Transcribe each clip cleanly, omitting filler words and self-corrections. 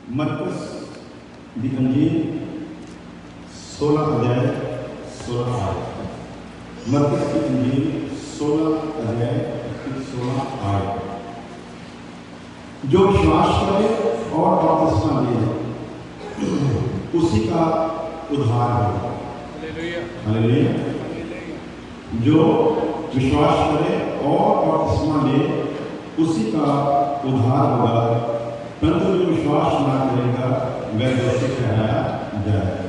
मरकुस दी अंजील 16 अध्याय 16 आयत। मरकुस की अंजील 16 अध्याय 16 आयत। जो विश्वास करे और बपतिस्मा ले उसी का उद्धार होगा। हालेलुया। जो विश्वास करे और बपतिस्मा ले उसी का उद्धार होगा, परंतु जो विश्वास ना करेगा वह दोषी ठहराया जाएगा।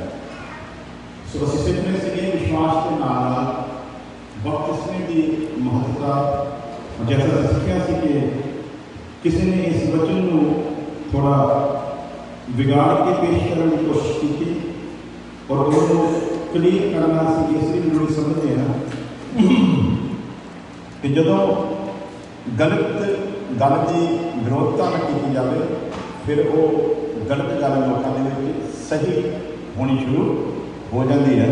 सो ਅਸੀਂ ਸਿੱਖਣੇ ਸੀਗੇ विश्वास के नाल बपतिस्मे की महत्ता। जैसा सीखा सी कि किसी ने इस वचन को थोड़ा बिगाड़ के पेश करने की कोशिश की और उन्होंने क्लीयर करना सी इसलिए जरूरी समझते हैं कि जो गलत गल की विरोधता में की जाए फिर वो गलत गल लोगों के सही होनी शुरू हो जाती है।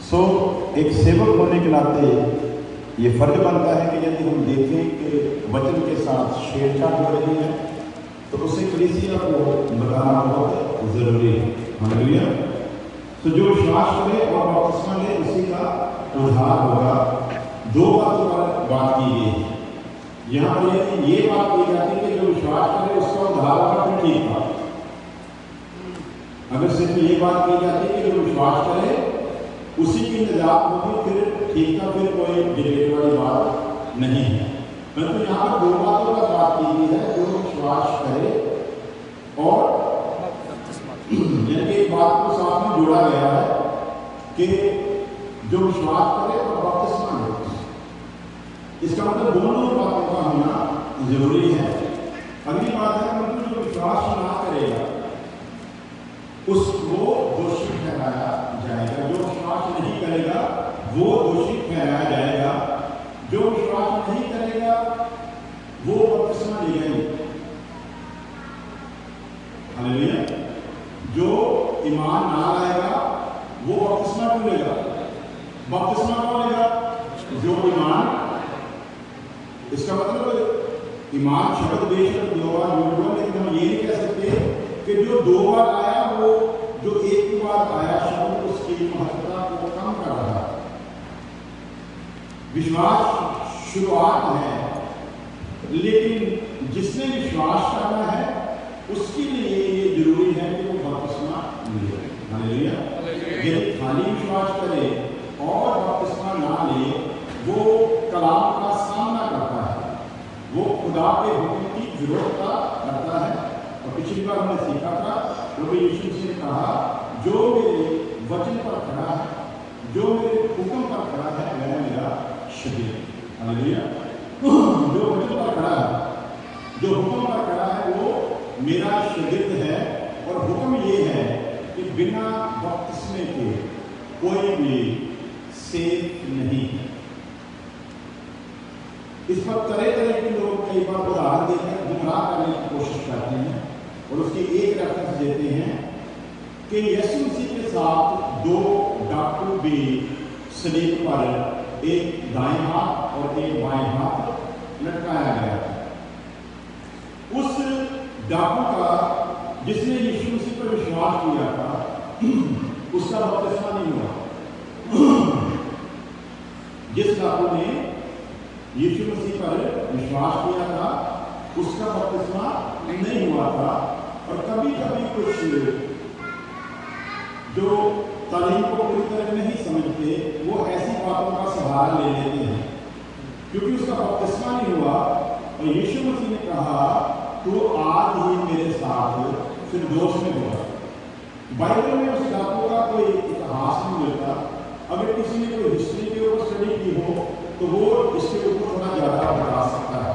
सो एक सेवक होने के नाते ये फर्ज बनता है कि यदि हम देखें कि वचन के साथ छेड़छाड़ हो रही है तो उसे कलीसिया को बताना बहुत ज़रूरी है। हालेलुया। तो जो विश्वास करे और बपतिस्मा ले उसी का उद्धार होगा। दो बातों पर बात की गई है यहाँ पर। ये बात की जाती है कि जो विश्वास करे उसका उद्धार होगा, फिर ठीक बात। अगर सिर्फ ये बात की जाती है कि जो विश्वास करे उसी की निजात होगी, फिर ठीक था, फिर कोई डिबेट वाली बात नहीं है। परंतु यहाँ पर दो बातों पर बात की गई है, जो विश्वास करे और एक बात को साथ में जोड़ा गया है कि जो विश्वास करे और बपतिस्मा ले। इसका मतलब दोनों बातों का होना जरूरी है। अगली बात है मतलब जो विश्वास ना करेगा उसको दोषी ठहराया जाएगा। जो विश्वास नहीं करेगा वो दोषी ठहराया जाएगा। जो विश्वास नहीं करेगा वो बपतिस्मा लेगा नहीं। हालेलुया। जो ईमान ना लाएगा वो बपतिस्मा क्यों लेगा? बपतिस्मा कौन लेगा? जो ईमान। इसका मतलब ईमान शब्द बेशक 2 बार यूज हुआ, लेकिन हम ये नहीं कह सकते कि जो 2 बार आया वो जो एक बार आया शब्द उसकी महत्ता को कम कर रहा है। विश्वास शुरुआत है, लेकिन जिसने विश्वास करना है उसके लिए ये जरूरी है कि वो बपतिस्मा ले। हालेलुया। यदि खाली विश्वास करे और बपतिस्मा ना ले वो कलाम का सामना करता है, वो खुदा के हुक्म की विरोधता करता है। और पिछली बार हमने सीखा था प्रभु यीशु मसीह ने कहा जो मेरे वचन पर खड़ा है, जो मेरे हुक्म पर खड़ा है वह मेरा शरीर। हालेलुया। जो वचन पर खड़ा है, जो हुक्म पर खड़ा है वो मेरा शरीर है। और हुक्म ये है कि बिना बपतिस्मे के कोई भी सेफ नहीं है। इस पर तरह तरह के लोग कई बार उदाहरण देकर गुमराह करने की कोशिश करते हैं और उसकी एक रेफरेंस देते हैं कि यीशु मसीह के साथ 2 डाकू भी सलीब पर एक दाएं हाथ और एक बाएं हाथ लटकाया गया था। उस डाकू का जिसने यीशु मसीह पर विश्वास किया था उसका बपतिस्मा नहीं हुआ। जिस डाकू ने यीशु मसीह पर विश्वास किया था उसका बपतिस्मा नहीं हुआ था। और कभी कभी कुछ जो तालीम को पूरी तरह नहीं समझते वो ऐसी बातों का सहारा ले लेते हैं क्योंकि उसका बपतिस्मा नहीं हुआ। और यीशु मसीह ने कहा तो आज ही मेरे साथ फिर दोष में होगा। बाइबल में उस डाकू का कोई इतिहास नहीं मिलता। अगर किसी ने कोई हिस्ट्री के ऊपर स्टडी की हो तो वो इसके ऊपर थोड़ा ज़्यादा बता सकता है।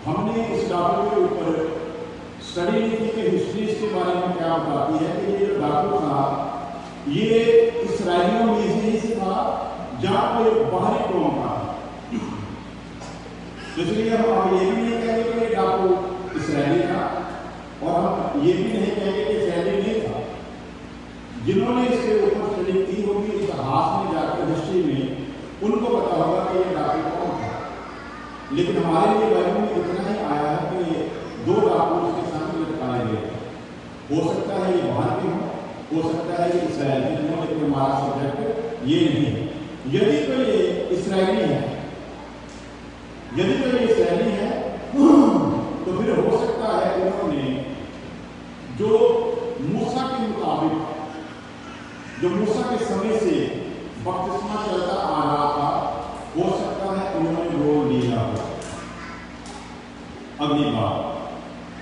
हमने इस डाकू के ऊपर स्टडी नहीं की कि हिस्ट्री इसके बारे में क्या बताती है कि ये जो डाकू था ये इसराइलियों में से था जहाँ कोई बाहरी कौम था। इसलिए हम ये भी नहीं कहेंगे कि ये डाकू इसराइली था और हम ये भी नहीं कहेंगे कि इसराइली नहीं था। जिन्होंने इसके ऊपर स्टडी की होगी इतिहास में जाकर हिस्ट्री में उनको पता होगा कि ये डाकू कौन था। लेकिन हमारे लिए बाइबल में इतना ही आया है कि 2 डाकू उसके सामने लटकाए गए। हो सकता है ये बाहर के हों, हो सकता है ये इसराइल के हों, लेकिन हमारा सब्जेक्ट ये नहीं है। यदि तो ये इसराइली है, यदि तो ये इसराइली है तो फिर हो सकता है उन्होंने जो मूसा के मुताबिक, जो मूसा के समय से बपतिस्मा चलता आ रहा था, हो सकता है उन्होंने रोल लिया हो। अगली बात,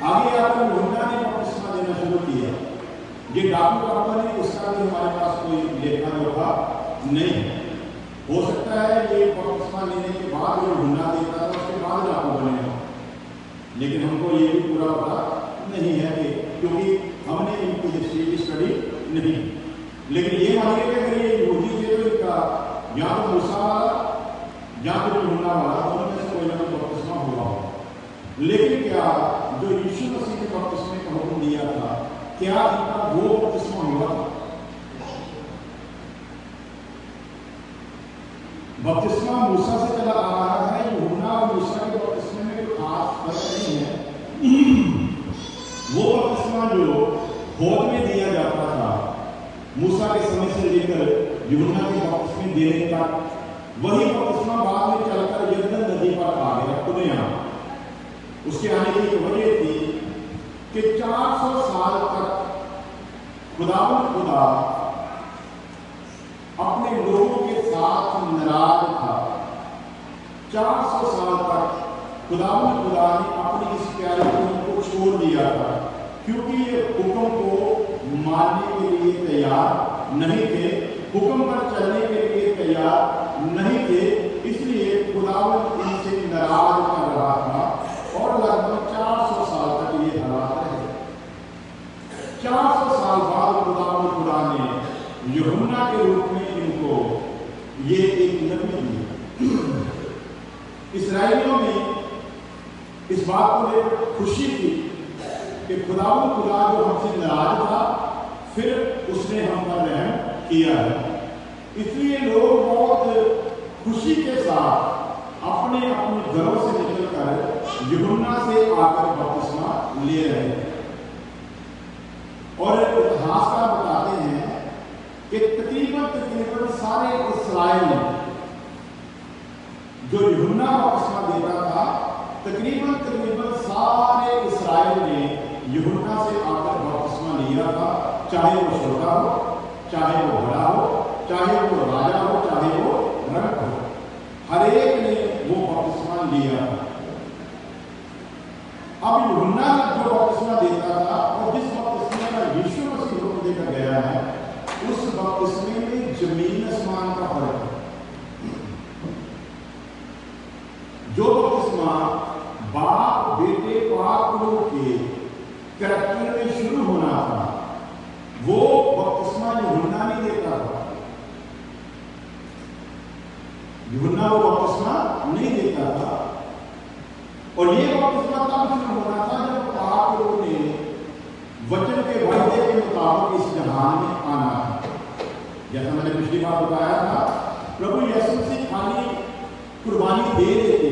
आगे आकर यूहन्ना ने बपतिस्मा देना शुरू किया। ये डाकू कंपनी, उसका भी हमारे पास कोई लेखा जोखा नहीं है। हो सकता है ये बपतिस्मा लेने के बाद जो यूहन्ना देता था उसके बाद डाकू बने हो, लेकिन हमको ये भी पूरा पता नहीं है कि, क्योंकि हमने इनकी हिस्ट्री की स्टडी नहीं। लेकिन ये मानिए कि अगर ये यहूदी थे तो इनका या तो मूसा वाला या तो यूहन्ना वाला, दोनों में से कोई ना कोई बपतिस्मा हुआ हो। लेकिन क्या जो यीशु मसीह ने बपतिस्मे का हुक्म दिया था, क्या इनका वो बपतिस्मा हुआ था? बपतिस्मा मूसा से चला आ रहा है। यूहन्ना और मूसा के बपतिस्मे में कोई खास फर्क नहीं है। वो बपतिस्मा जो होद में दिया जाता था मूसा के समय से लेकर यूहन्ना के बपतिस्मे देने तक, वही बपतिस्मा बाद में चलकर यरदन नदी पर आ गया खुद यहाँ। उसके आने की वजह थी कि 400 साल तक खुदा अपने लोगों के साथ नाराज था। 400 साल तक खुदा ने अपनी इस प्यारे हुक्म को छोड़ दिया था, क्योंकि ये हुक्म को मानने के लिए तैयार नहीं थे, हुक्म पर चलने के लिए तैयार नहीं थे। इसलिए खुदा इनसे नाराज कर रहा था और लगभग 400 साल तक ये हालात रहे। 400 साल बाद खुदा ने यूहन्ना के रूप में इनको ये एक नबी दिया। इस्राएलियों में इस बात को लेकर खुशी थी कि खुदा जो हमसे नाराज था, फिर उसने हम पर रहम किया है। इसलिए लोग बहुत खुशी के साथ अपने अपने घरों से निकलकर यूहन्ना से आकर बपतिस्मा ले रहे थे। और इतिहासकार बताते हैं कि तकरीबन सारे इस्राएल ने, जो यूहन्ना बपतिस्मा देता था, तकरीबन सारे इस्राएल ने यूहन्ना से आकर बपतिस्मा लिया था। चाहे वो छोटा हो, चाहे वो बड़ा हो, चाहे वो राजा हो, चाहे वो रंग हो, हर एक ने वो बपतिस्मा लिया था। अब यूहन्ना जो बपतिस्मा देता था और जिस बपतिस्मे का यीशु मसीह हुक्म देकर गया है, उस बपतिस्मे में जमीन आसमान का फर्क है। जो बपतिस्मा बाप बेटे पाक लोग के कैरेक्टर में शुरू होना था, वो बपतिस्मा यूहन्ना नहीं देता था। यूहन्ना वो बपतिस्मा नहीं देता था। और ये बपतिस्मा तब शुरू होना था जब पाप लोगों ने वचन के वायदे के मुताबिक इस जहान में आना था। जैसा मैंने पिछली बार बताया था, प्रभु यीशु मसीह खाली कुर्बानी दे देते,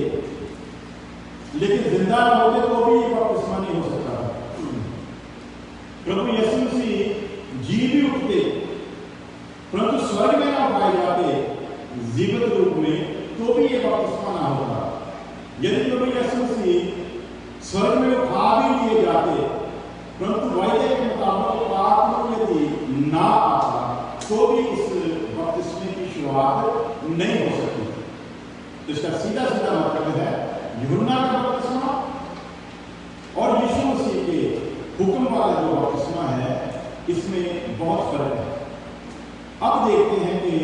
लेकिन जिंदा न होते तो भी ये बपतिस्मा नहीं हो सकता। प्रभु यीशु मसीह जी भी उठते, परंतु स्वर्ग में ना पाए जाते जीवित रूप में, तो भी ये बपतिस्मा ना होता। यदि प्रभु यीशु मसीह स्वर्ग में उठा भी लिए जाते, परंतु वायदे के मुताबिक पाप यदि ना आता, तो भी इस बपतिस्मे की शुरुआत नहीं हो सकती। तो इसका सीधा मतलब है यूहन्ना का बपतिस्मा और यीशु मसीह के हुक्म वाला जो बपतिस्मा है, इसमें बहुत फर्क है। अब देखते हैं कि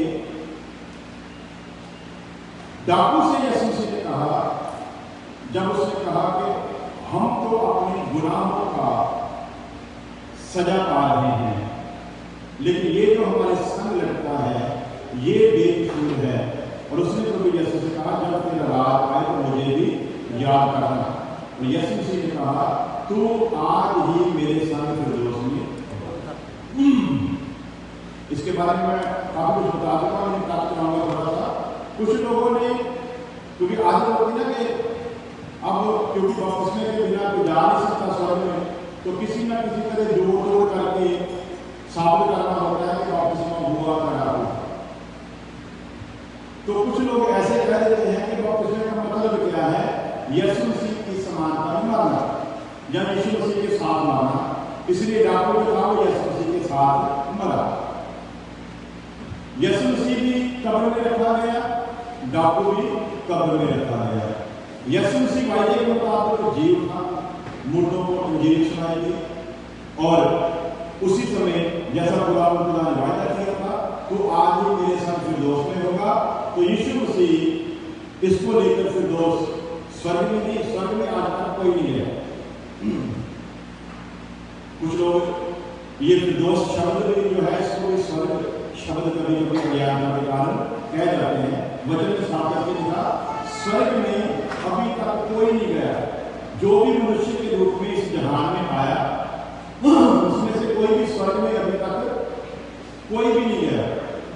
डाकू से यीशु मसीह ने कहा, जब उसने कहा कि हम तो अपने गुनाहों का सजा पा रहे हैं, लेकिन ये जो हमारे संग लड़का है ये बेकसूर है। और उसने प्रभु यीशु से कहा, जब तेरा रात आए तो मुझे भी याद करना। और यीशु मसीह ने कहा, तू आज ही मेरे संग फिरदौस में। इसके बारे में मैं काफी कुछ बता चुका हूं, लेकिन काफी चाहूंगा थोड़ा सा। कुछ लोगों ने, क्योंकि आज लोग ना कि अब क्योंकि बपतिस्मे के बिना कोई जा नहीं सकता स्वर्ग में, तो किसी ना किसी तरह जोड़ तोड़ करके साबित करना होता है कि बपतिस्मा हुआ क्या हुआ। तो कुछ लोग ऐसे कह देते हैं कि बपतिस्मे का मतलब क्या है, यीशु मसीह की समानता में मरना या यीशु मसीह के साथ मरना, इसलिए डाकू ने कहा वो यीशु मसीह के साथ मरा। यीशु मसीह भी कब्र में रखा गया, डाकू भी कब्र में रखा गया। यीशु मसीह वायदे के मुताबिक जी उठा, मुर्दों को इंजील सुनाई गई और उसी समय जैसा खुदा ने वायदा किया था, तो आज भी मेरे साथ फिरदौस में होगा। तो यीशु मसीह इसको लेकर फिरदौस स्वर्ग में नहीं, स्वर्ग में आज तक कोई नहीं गया। कुछ लोग ये फिरदौस शब्द जो है इसको भी स्वर्ग शब्द कभी कभी अज्ञानता के कारण कह जाते हैं। वचन में साफ करके लिखा, स्वर्ग में अभी तक कोई नहीं गया। जो भी मनुष्य के रूप में इस जहान में आया उसमें से कोई भी स्वर्ग में अभी तक कोई भी नहीं गया।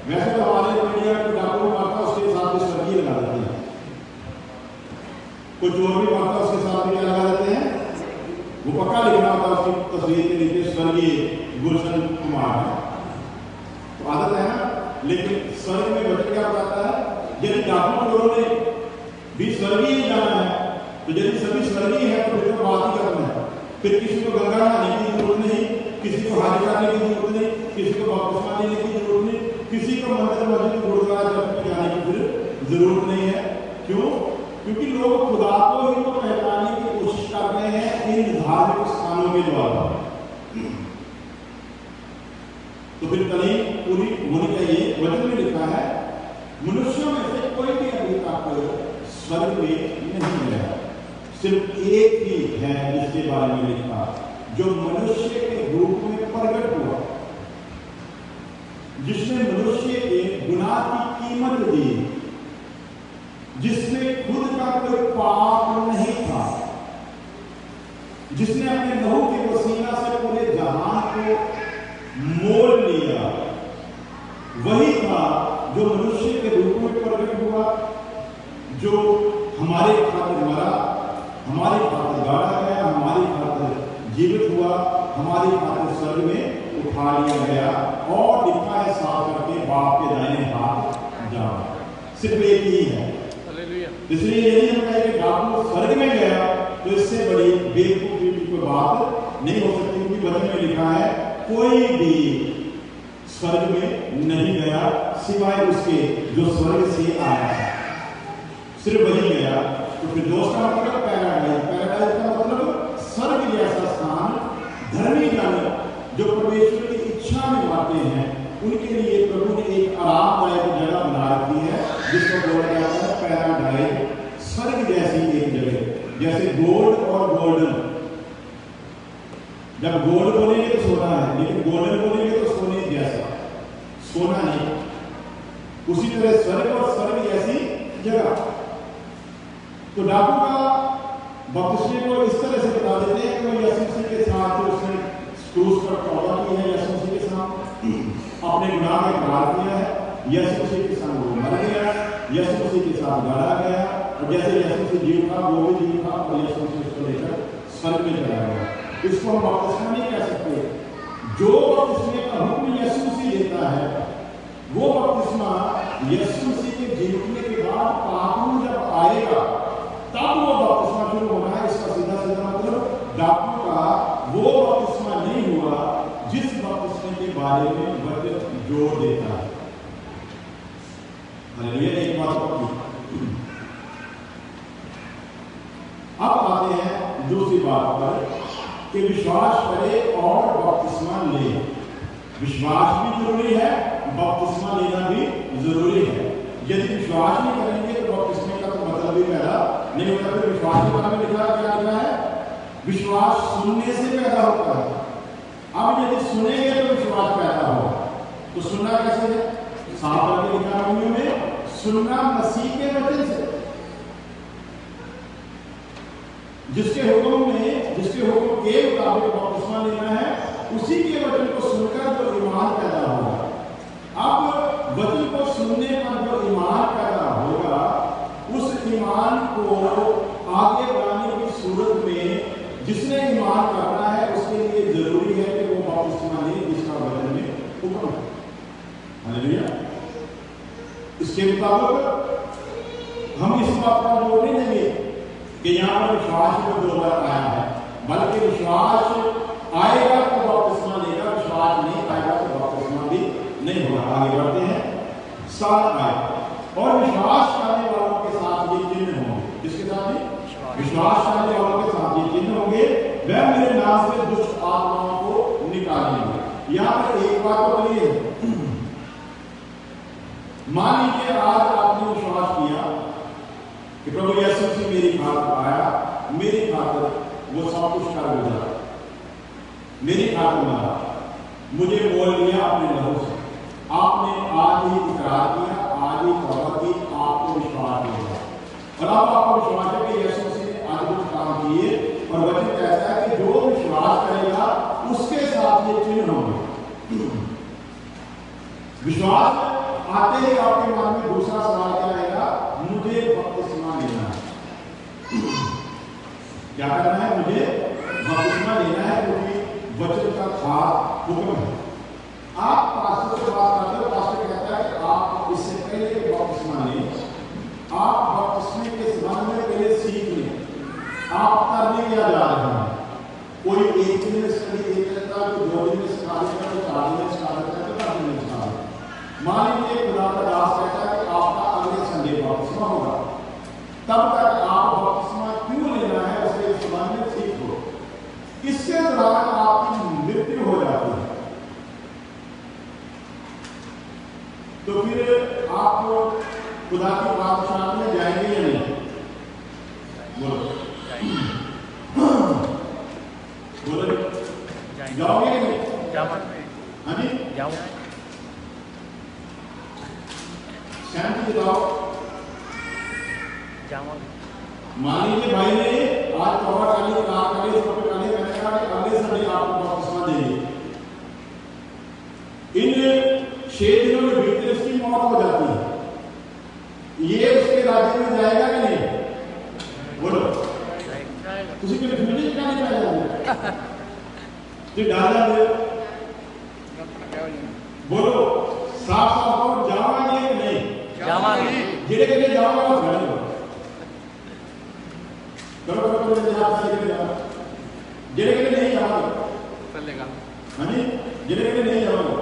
वैसे तो हमारे मीडिया में डाकू मारता उसके साथ भी स्वर्गीय लगा देते हैं, कुछ और भी मारता उसके साथ भी लगा देते हैं, वो पक्का लिखना होता है उसकी तस्वीर के नीचे स्वर्गीय गुलशन कुमार है, तो आदत है ना। लेकिन स्वर्ग में वचन क्या बताता है, यदि डाकू चोरों ने भी स्वर्गीय जाना है तो यदि सभी स्वर्गीय है तो फिर तो बात ही करना है। फिर किसी को गंगा नहाने की जरूरत नहीं, किसी को हाथ करने की जरूरत नहीं, किसी को बपतिस्मा लेने की जरूरत नहीं, किसी को मंदिर मस्जिद गुरुद्वारा चर्च जाने की फिर जरूरत नहीं है। क्यों? क्योंकि लोग खुदा को ही तो पहचानने की कोशिश कर रहे हैं इन धार्मिक स्थानों के द्वारा। तो फिर कली पूरी होनी चाहिए। वचन में लिखा है, मनुष्यों में से कोई भी अभी तक स्वर्ग में नहीं गया, सिर्फ एक ही है जिसके बारे में लिखा, जो मनुष्य के रूप में प्रकट हुआ, जिसने मनुष्य के गुनाह की कीमत दी, जिसने खुद का कोई पाप नहीं था, जिसने अपने लहू के वसीला से पूरे जहान को मोल लिया, वही था जो मनुष्य के रूप में प्रकट हुआ, जो हमारे खातिर मरा, हमारी खातिर गाड़ा गया, हमारी खातिर जीवित हुआ, हमारी खातिर स्वर्ग में उठा लिया गया और लिखा है साफ करके, बाप के दाहिने हाथ जा। सिर्फ एक ही है। इसलिए यदि हम कहें कि डाकू स्वर्ग में गया तो इससे बड़ी बेवकूफी की कोई बात नहीं हो सकती, क्योंकि वचन में लिखा है कोई भी स्वर्ग में नहीं गया सिवाय उसके जो स्वर्ग से आया है, सिर्फ वही गया। तो फिर दोस्त का मतलब पैराडाइज, पैराडाइज का मतलब स्वर्ग जैसा स्थान। धर्मी जन जो परमेश्वर की इच्छा में आते हैं उनके लिए प्रभु ने एक आरामदायक जगह बना रखी है जिसको बोला जाता है पैराडाइज, स्वर्ग जैसी एक जगह। जैसे गोल्ड और गोल्डन, जब गोल्ड बोलेंगे तो सोना है, लेकिन गोल्डन बोलेंगे तो सोने जैसा, सोना नहीं। उसी तरह स्वर्ग और स्वर्ग जैसी जगह। तो डाकू का बपतिस्मे को इस तरह से बता देते हैं कि वो यीशु मसीह के साथ उसने क्रूस पर तौबा की है, यीशु मसीह के साथ अपने गुनाह का इकरार किया है, यीशु मसीह के साथ वो मर गया, यीशु मसीह के साथ गाड़ा गया, और जैसे यीशु मसीह जीव था वो भी जीव था, और यीशु मसीह उसको लेकर स्वर्ग में चला गया। इसको हम बपतिस्मा नहीं कह सकते। जो बपतिस्मे का हुक्म यीशु मसीह देता है वो बपतिस्मा यीशु मसीह के जीवने के बाद पाप जब आएगा तब वो बपतिस्मा शुरू होना है। इसका सीधा सीधा मतलब डाकू का वो बपतिस्मा नहीं हुआ जिस बपतिस्मे के बारे में वचन जोर देता है। हालेलुया। एक बात पक्की। अब आते हैं दूसरी बात पर कि विश्वास करे और बपतिस्मा ले। विश्वास भी जरूरी है, बपतिस्मा लेना भी जरूरी है। यदि विश्वास नहीं करेंगे तो बपतिस्मे का तो मतलब भी पैदा नहीं होता। फिर विश्वास के बारे में लिखा क्या लिखा है? विश्वास सुनने से पैदा होता है। अब यदि सुनेंगे तो विश्वास पैदा होगा। तो सुनना कैसे है? साफ करके लिखा है में, सुनना मसीह के वचन से, जिसके हुक्म में, जिसके हुक्म के मुताबिक बपतिस्मा लेना है, उसी के वचन को सुनकर जो ईमान पैदा होगा। अब वचन को सुनने पर जो ईमान पैदा होगा, उस ईमान को आगे बढ़ाने की सूरत में जिसने ईमान करना है उसके उसके मुताबिक हम इस बात पर जोर नहीं देंगे कि यहाँ पर विश्वास में 2 बार आया है, बल्कि विश्वास आएगा तो बपतिस्मा लेगा, विश्वास नहीं आएगा तो बपतिस्मा भी नहीं होगा। आगे बढ़ते हैं 7 आयत। और विश्वास करने वालों के साथ ये चिन्ह होंगे। किसके साथ ही? विश्वास करने वालों के साथ ये चिन्ह होंगे, वह मेरे नाम से दुष्ट आत्माओं को निकालेंगे। यहाँ पर एक बात तो कही है, मान लीजिए आज आपने विश्वास किया कि प्रभु यीशु मसीह मेरी खातिर आया, मेरी खातिर वो सब कुछ कर गुजरा, मेरी खातिर मरा, मुझे मोल लिया अपने लहू से। आपने आज ही इकरार किया, आज ही तौबा की, आपको विश्वास मिला और अब आपको विश्वास है कि यीशु मसीह ने आज कुछ काम किए। और वचन कहता है कि जो विश्वास करेगा उसके साथ ये चिन्ह होंगे। विश्वास आते ही आपके मन में दूसरा सवाल क्या आएगा? मुझे बपतिस्मा लेना है। क्या करना है? मुझे बपतिस्मा लेना है, क्योंकि वचन का खास हुक्म है। आप पास्टर से बात करते हो, पास्टर कहता है कि आप इससे पहले कि बपतिस्मा लें, आप बपतिस्मे के संबंध में पहले सीख लें। आप करने क्या जा रहे हैं? कोई एक दिन में स्टडी देख लेता है, कोई 2 दिन में सिखा देता है, 4 दिन में सिखा देता है, 4 दिन में सिखा देता है। मान लीजिए खुदा का दास कहता है कि आपका अगले संडे बपतिस्मा होगा, तब तक आप बपतिस्मा क्यों लेना है उसके संबंध में सीखो। इसके दौरान आपकी मृत्यु हो जाती है, तो फिर आप खुदा की बादशाह में जाएंगे या नहीं? बोलो बोलो, जाओगे या नहीं? हाँ जी, जाओ। शांति बताओ। मान लीजिए भाई ने आज तौबा कर ली, कार कर ली, सब कर ली, मैंने कहा कि अगले संडे आपको बपतिस्मा देंगे। इन 6 दिनों में बीतते उसकी मौत हो जाती है, ये उसके राज्य में जाएगा कि नहीं? बोलो, किसी के फिनिश का नहीं पाया तो डाला दे। बोलो साफ साफ और जावांगे कि नहीं? जावांगे। जिले के लिए जाओगे और घर में करो करो करो जिले के लिए नहीं जाओगे चलेगा। हाँ जी, जिले के लिए नहीं जाओगे।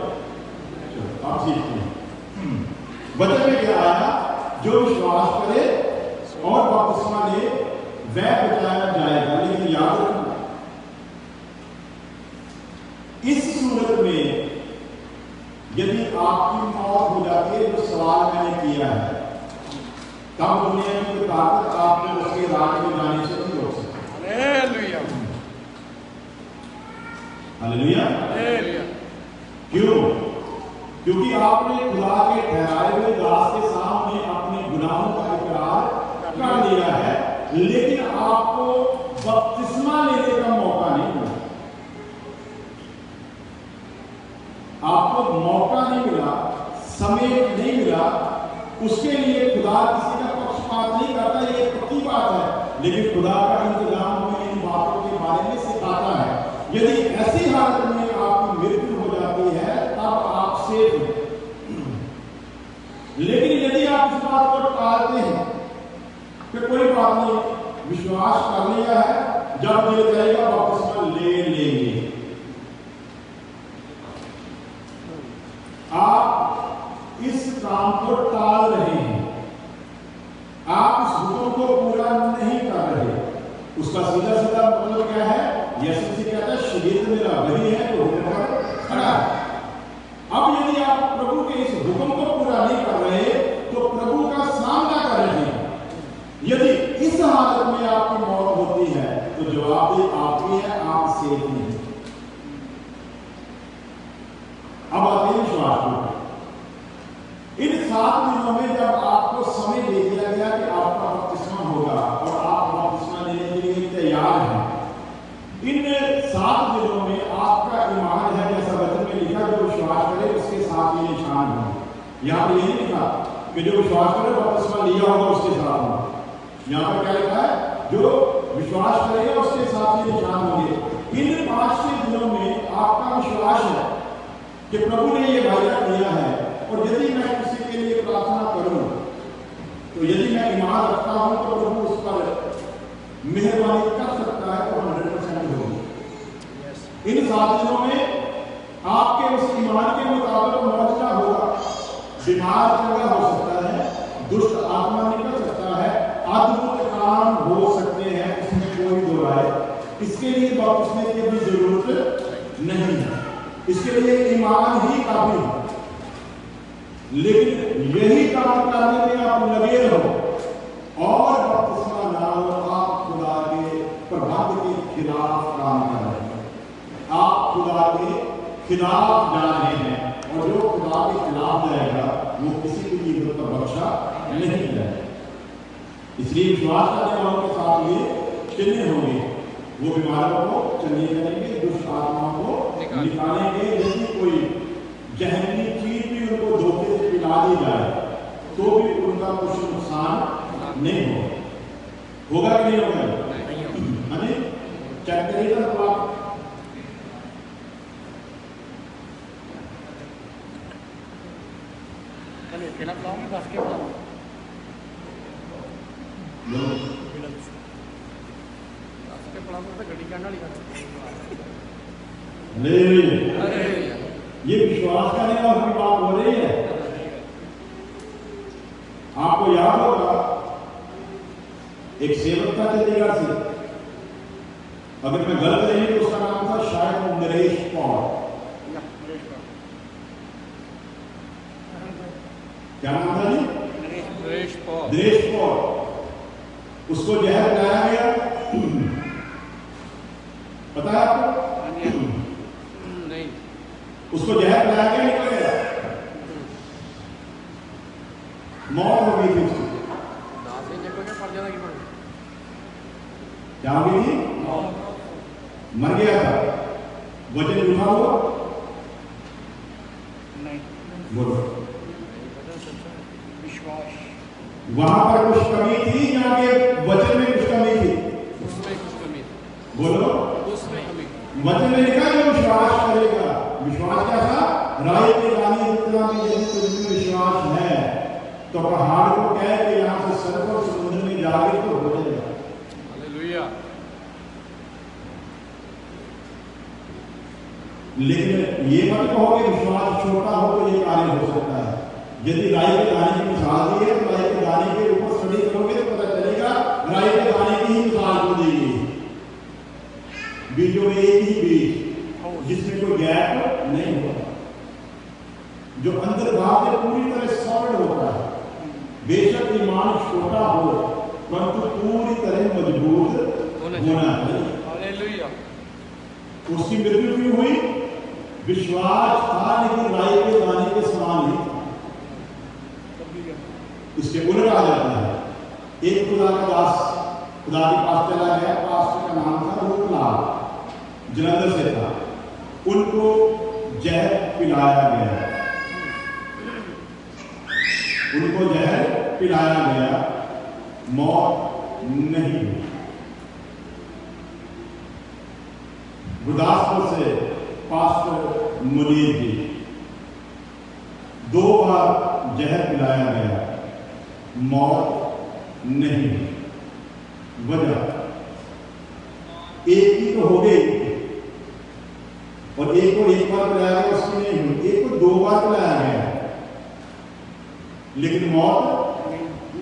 आप सीखते हैं वचन में क्या आया? जो विश्वास करे और बपतिस्मा ले वह बचाया जाएगा। लेकिन याद रखना, इस सूरत में यदि आपकी मौत हो जाती है, जो सवाल मैंने किया है, तब दुनिया की ताकत आपको उसके राज में जाने से नहीं रोक सकती। Hallelujah hallelujah. क्यों? क्योंकि आपने खुदा के ठहराए हुए दास के सामने अपने गुनाहों का इकरार कर लिया है, लेकिन आपको बपतिस्मा लेने का मौका नहीं मिला। आपको मौका नहीं मिला, समय नहीं मिला। उसके लिए खुदा किसी का पक्षपात नहीं करता, ये एक पक्की बात है। लेकिन खुदा का इंतजाम हमें इन बातों के बारे में सिखाता है। यदि ऐसी हालत में आपकी मृत्यु हो जाती है, तब आप सेफ हैं। लेकिन यदि आप इस बात को टालते हैं कि कोई बात नहीं, विश्वास कर लिया है, जब दिल करेगा बपतिस्मा ले लेंगे, आप इस काम को टाल रहे हैं, आप इस हुक्म को पूरा नहीं कर रहे। उसका सीधा सीधा मतलब क्या है? यीशु मसीह कहता है शरीर मेरा वही है तो हुक्म पर खड़ा है। अब यदि आप प्रभु के इस हुक्म को पूरा नहीं कर रहे तो प्रभु का सामना कर रहे हैं। यदि इस हालत में आपकी मौत होती है तो जवाब आपकी है, आप सेफ नहीं। अब आते हैं विश्वास को। इन 7 दिनों में जब आपको समय दे दिया गया कि आपका बपतिस्मा होगा और आप बपतिस्मा लेने के लिए तैयार हैं, इन 7 दिनों में आपका ईमान है, जैसा वचन में लिखा, जो विश्वास करे उसके साथ ये निशान होंगे। यहाँ पर यही लिखा कि जो विश्वास करे बपतिस्मा लिया होगा उसके साथ होगा। यहाँ पर क्या लिखा है? जो विश्वास करेगा उसके साथ ये निशान होंगे। इन 5 दिनों में आपका विश्वास है कि प्रभु ने ये वायदा किया है, और यदि मैं किसी के के लिए प्रार्थना करूं तो यदि मैं ईमान रखता हूं तो प्रभु उस पर मेहरबानी कर सकता है, तो 100% होगी। इन 7 दिनों में आपके उस ईमान के मुताबिक मौजूदा होगा। बीमार चंगा हो सकता है, दुष्ट आत्मा निकल सकता है, अद्भुत काम हो सकते हैं, इसमें कोई दो राय। इसके लिए बपतिस्मे की भी जरूरत नहीं है, इसके लिए ईमान ही काफी है। लेकिन यही काम करने में आप लगे रहो और बपतिस्मा ना हो, आप खुदा के प्रभाव के खिलाफ काम कर रहे हैं, आप खुदा के खिलाफ जा रहे हैं, और जो खुदा के खिलाफ जाएगा वो किसी की कीमत पर बख्शा नहीं जाएगा। इसलिए विश्वास करने वालों के साथ ये चिन्ह होंगे, वो बीमारों को चंगे करेंगे, दुष्ट आत्माओं को निकालेंगे। यदि कोई जहरीली चीज भी उनको धोखे से पिला दी जाए तो भी उनका कुछ नुकसान नहीं होगा कि नहीं होगा? चेक करिएगा तो आप ये विश्वास करने वाली बात हो रही है। आपको याद होगा एक सेवक था चंडीगढ़ से, अगर मैं गलत नहीं तो उसका नाम था शायद नरेश पौड़। क्या नाम था जी? नरेश पौड़। उसको जहर पिलाया गया, पता है आपको? नहीं। उसको जहर पिलाया गया, निकल गया, मौत हो गई थी उसकी। क्या हो गई थी? मर गया था। वजन उठा हुआ नहीं, बोलो। वहां पर कुछ कमी थी, यहाँ के वचन में कुछ कमी थी, उसमें कुछ कमी, बोलो उसमें कमी। वचन में लिखा जो विश्वास करेगा, विश्वास क्या था? राय के दाने जितना भी यदि तुझमें विश्वास है तो पहाड़ को कह के यहाँ से सड़क और समुद्र में जाके तो हो जाएगा। हालेलुया। लेकिन ये मत कहो कि विश्वास छोटा हो तो ये कार्य हो सकता है। यदि राई के दाने की मिसाल दी है तो राई के दाने के ऊपर स्टडी करोगे तो पता चलेगा राई के दाने की ही मिसाल को दी गई। बीजों में एक ही बीज जिसमें कोई गैप नहीं होता, जो अंदर भाव से पूरी तरह सॉलिड होता है। बेशक ईमान छोटा हो परंतु पूरी तरह मजबूत होना चाहिए। हालेलुया। उसकी मृत्यु भी हुई, विश्वास था लेकिन राई के दाने के समान नहीं था। इसके उलट आ जाता है। एक खुदा का दास खुदा के पास चला गया, पास्टर का नाम था रूपलाल, जलंधर से था। उनको जहर पिलाया गया, उनको जहर पिलाया गया, मौत नहीं हुई। गुरदासपुर से पास्टर मुनीर जी 2 बार जहर पिलाया गया, मौत नहीं हुई। वजह एक ही तो हो गई, और एक को 1 बार पिलाया गया उसकी नहीं हुई, एक को 2 बार पिलाया गया लेकिन मौत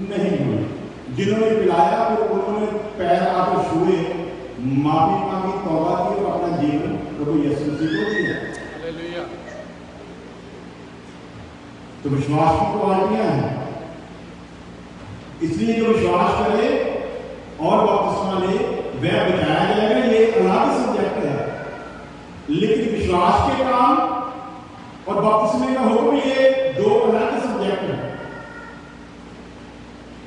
नहीं हुई। जिन्होंने पिलाया तो उन्होंने पैर आकर छुए, माफी मांगी, तौबा की और अपना जीवन प्रभु यीशु मसीह को दिया। हालेलुया। तो विश्वास की क्वालिटियां हैं। इसलिए जो विश्वास करे और बपतिस्मा ले वह बचाया जाएगा। ये अलग सब्जेक्ट है, लेकिन विश्वास के काम और बपतिस्मे का हुक्म ये 2 अलग सब्जेक्ट है।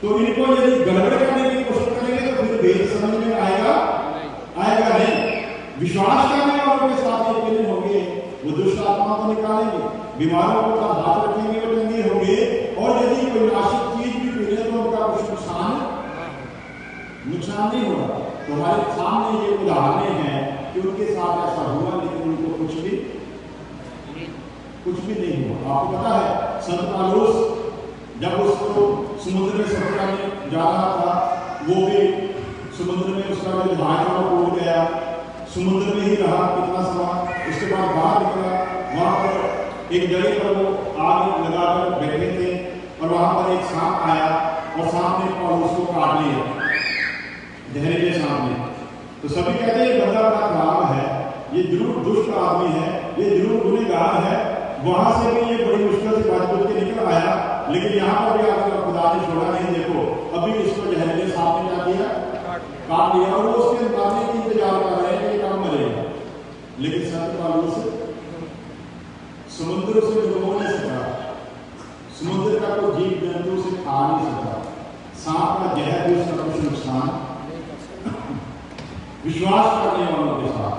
तो इनको यदि गड़बड़ करने की कोशिश करेंगे तो फिर भेद समझ में आएगा नहीं। विश्वास करने वालों के साथ ये केले होंगे, वो दुष्ट आत्मा को निकालेंगे, बीमारों को हाथ रखेंगे, वो चंगे होंगे। और यदि कोई नाशक चीज भी पी ले तो उनका कुछ नुकसान नहीं होगा। तो हमारे सामने ये उदाहरण हैं कि उनके साथ ऐसा हुआ लेकिन उनको कुछ भी नहीं हुआ। आपको पता है संत पौलुस जब उसको समुद्र में सफर करने जा रहा था, वो भी समुद्र में उसका जो जहाज था वो टूट गया, समुद्र में ही रहा कितना समय। उसके बाद बाहर निकला, वहाँ पर एक जगह पर वो आग लगाकर बैठे थे और वहाँ पर एक सांप आया और सांप ने पौलुस को काट लिया, जहरीले सांप ने। तो सभी कहते हैं बंदा बड़ा खराब है, ये जरूर दुष्ट आदमी है, ये जरूर गुनहगार है। वहां से भी ये बड़ी मुश्किल से बच के निकल आया, लेकिन यहाँ पर भी आकर खुदा ने छोड़ा नहीं। देखो अभी इसको जहरीले सांप ने क्या किया, काट लिया, और वो उसके मरने की इंतजार कर रहे हैं कि कब मरेगा। लेकिन संत पौलुस समुद्र से डुबो नहीं सका, समुद्र का कोई जीव जंतु से खा नहीं सका, सांप का जहर भी उसका कुछ नुकसान विश्वास करने वालों के साथ।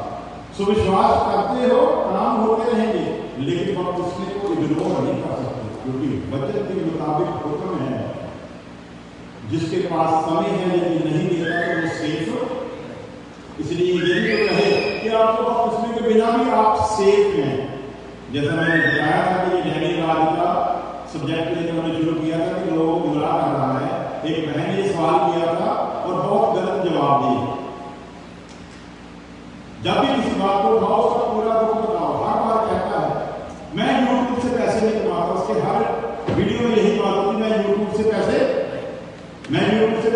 सो विश्वास करते हो, काम होते रहेंगे, लेकिन आप उसने को इग्नोर नहीं कर सकते, क्योंकि वचन के मुताबिक हुक्म है, जिसके पास समय है यदि नहीं देता तो वो सेफ। इसलिए यही तो कहे कि आपको बपतिस्मे के बिना भी आप सेफ हैं। जैसा मैंने बताया था कि ये धैर्यवाद का सब्जेक्ट लेकर हमने शुरू किया था कि लोगों को गुमराह कर रहा है। एक बहन ने सवाल किया था और बहुत गलत जवाब दिए। जब भी किसी बात को उठाओ उसका पूरा दुख बताओ। हर बार कहता है मैं यूट्यूब से पैसे नहीं कमाता, उसके हर वीडियो में यही बात होती है मैं यूट्यूब से पैसे नहीं कमाता।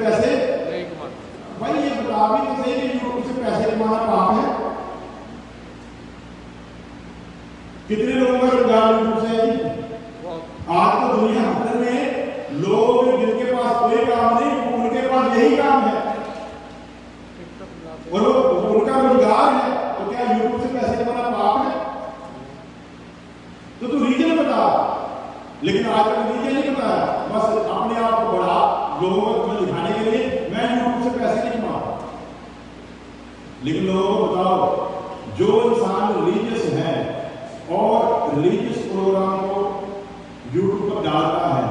भाई ये बता भी तो सही कि यूट्यूब से पैसे कमाना पाप है। कितने लोगों का रोजगार यूट्यूब से है? आज तो दुनिया भर में लोग जिनके पास कोई काम नहीं, उनके पास यही काम है और उनका रोजगार है। तो क्या यूट्यूब से पैसे कमाना पाप है? तो तू रीजन बता। लेकिन आज तक रीजन नहीं बताया, बस अपने आप को बड़ा लोगों को दिखाने के लिए मैं यूट्यूब से पैसे नहीं कमाता। लेकिन लोगों को बताओ, जो इंसान रिलीजियस है और रिलीजियस प्रोग्राम को यूट्यूब पर डालता है,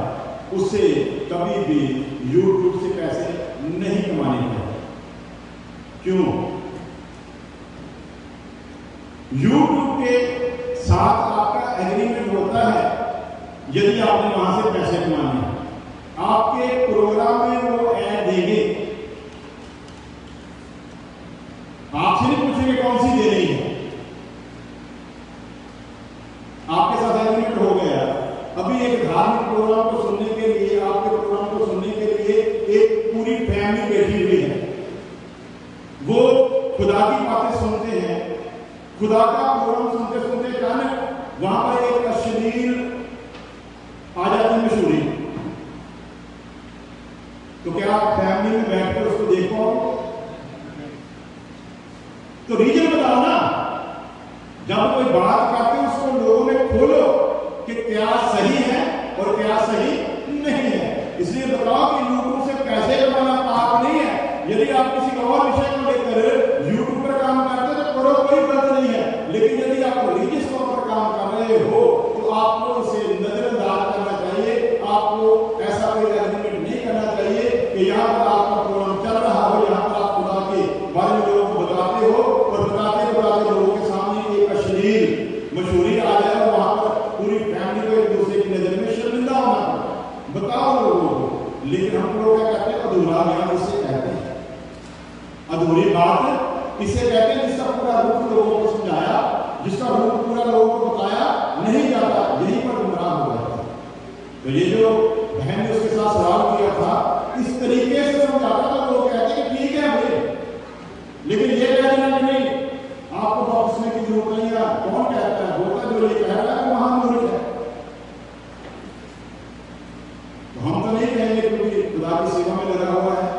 उससे कभी भी यूट्यूब से पैसे नहीं कमाने चाहिए। क्यों? यूट्यूब के साथ आपका एग्रीमेंट होता है, यदि आपने वहां से पैसे कमाने हैं, आपके प्रोग्राम में वो ऐड देंगे, आपसे नहीं पूछेंगे कौन सी दे रही है, आपके साथ एग्रीमेंट हो गया। अभी एक धार्मिक प्रोग्राम को सुनने के लिए, आपके प्रोग्राम को सुनने के लिए एक पूरी फैमिली बैठी हुई है, वो खुदा की बातें सुनते हैं, खुदा का प्रोग्राम सुनते सुनते अचानक वहां पर एक अश्लील आ जाती है मशहूरी। तो क्या आप फैमिली में बैठकर उसको देखो? तो रीजन बताओ ना। जब कोई बात करते हो उसको लोगों में खोलो कि क्या सही है और क्या सही नहीं है। इसलिए बताओ कि यूट्यूब से पैसे कमाना पाप नहीं है। यदि आप किसी और विषय को लेकर यूट्यूब पर काम करते हो तो करो, कोई गलत नहीं है। लेकिन यदि आप रिलीजियस तौर पर काम कर रहे हो तो आपको इसे नजरअंदाज करना चाहिए। आपको ऐसा कोई एग्रीमेंट नहीं करना चाहिए कि यहाँ पर आपका प्रोग्राम चल रहा हो, यहाँ पर आप खुदा के बारे में लोगों को बताते हो और बताते लोगों के सामने एक अश्लील मशहूरी आ जाए और वहां पर पूरी फैमिली को एक दूसरे की नजर में शर्मिंदा होना पड़े। बताओ लोगों को। लेकिन हम लोग क्या कहते हैं? अधूरा ज्ञान इसे कहते हैं, अधूरी बात इसे कहते हैं, जिसका पूरा रूप लोगों को समझाया, जिसका रूप पूरा लोगों को बताया नहीं जाता, यहीं पर गुमराह हो जाता है। तो ये जो बहन ने उसके साथ सवाल किया था, इस तरीके से समझाता था, लोग कहते हैं ठीक है भाई, लेकिन ये कह देना कि नहीं आपको बपतिस्मे की जरूरत नहीं है। कौन कहता है? होता जो ये कह रहा है वो महामूर्ख है। तो हम तो नहीं कहेंगे, क्योंकि खुदा की सेवा में लगा हुआ है,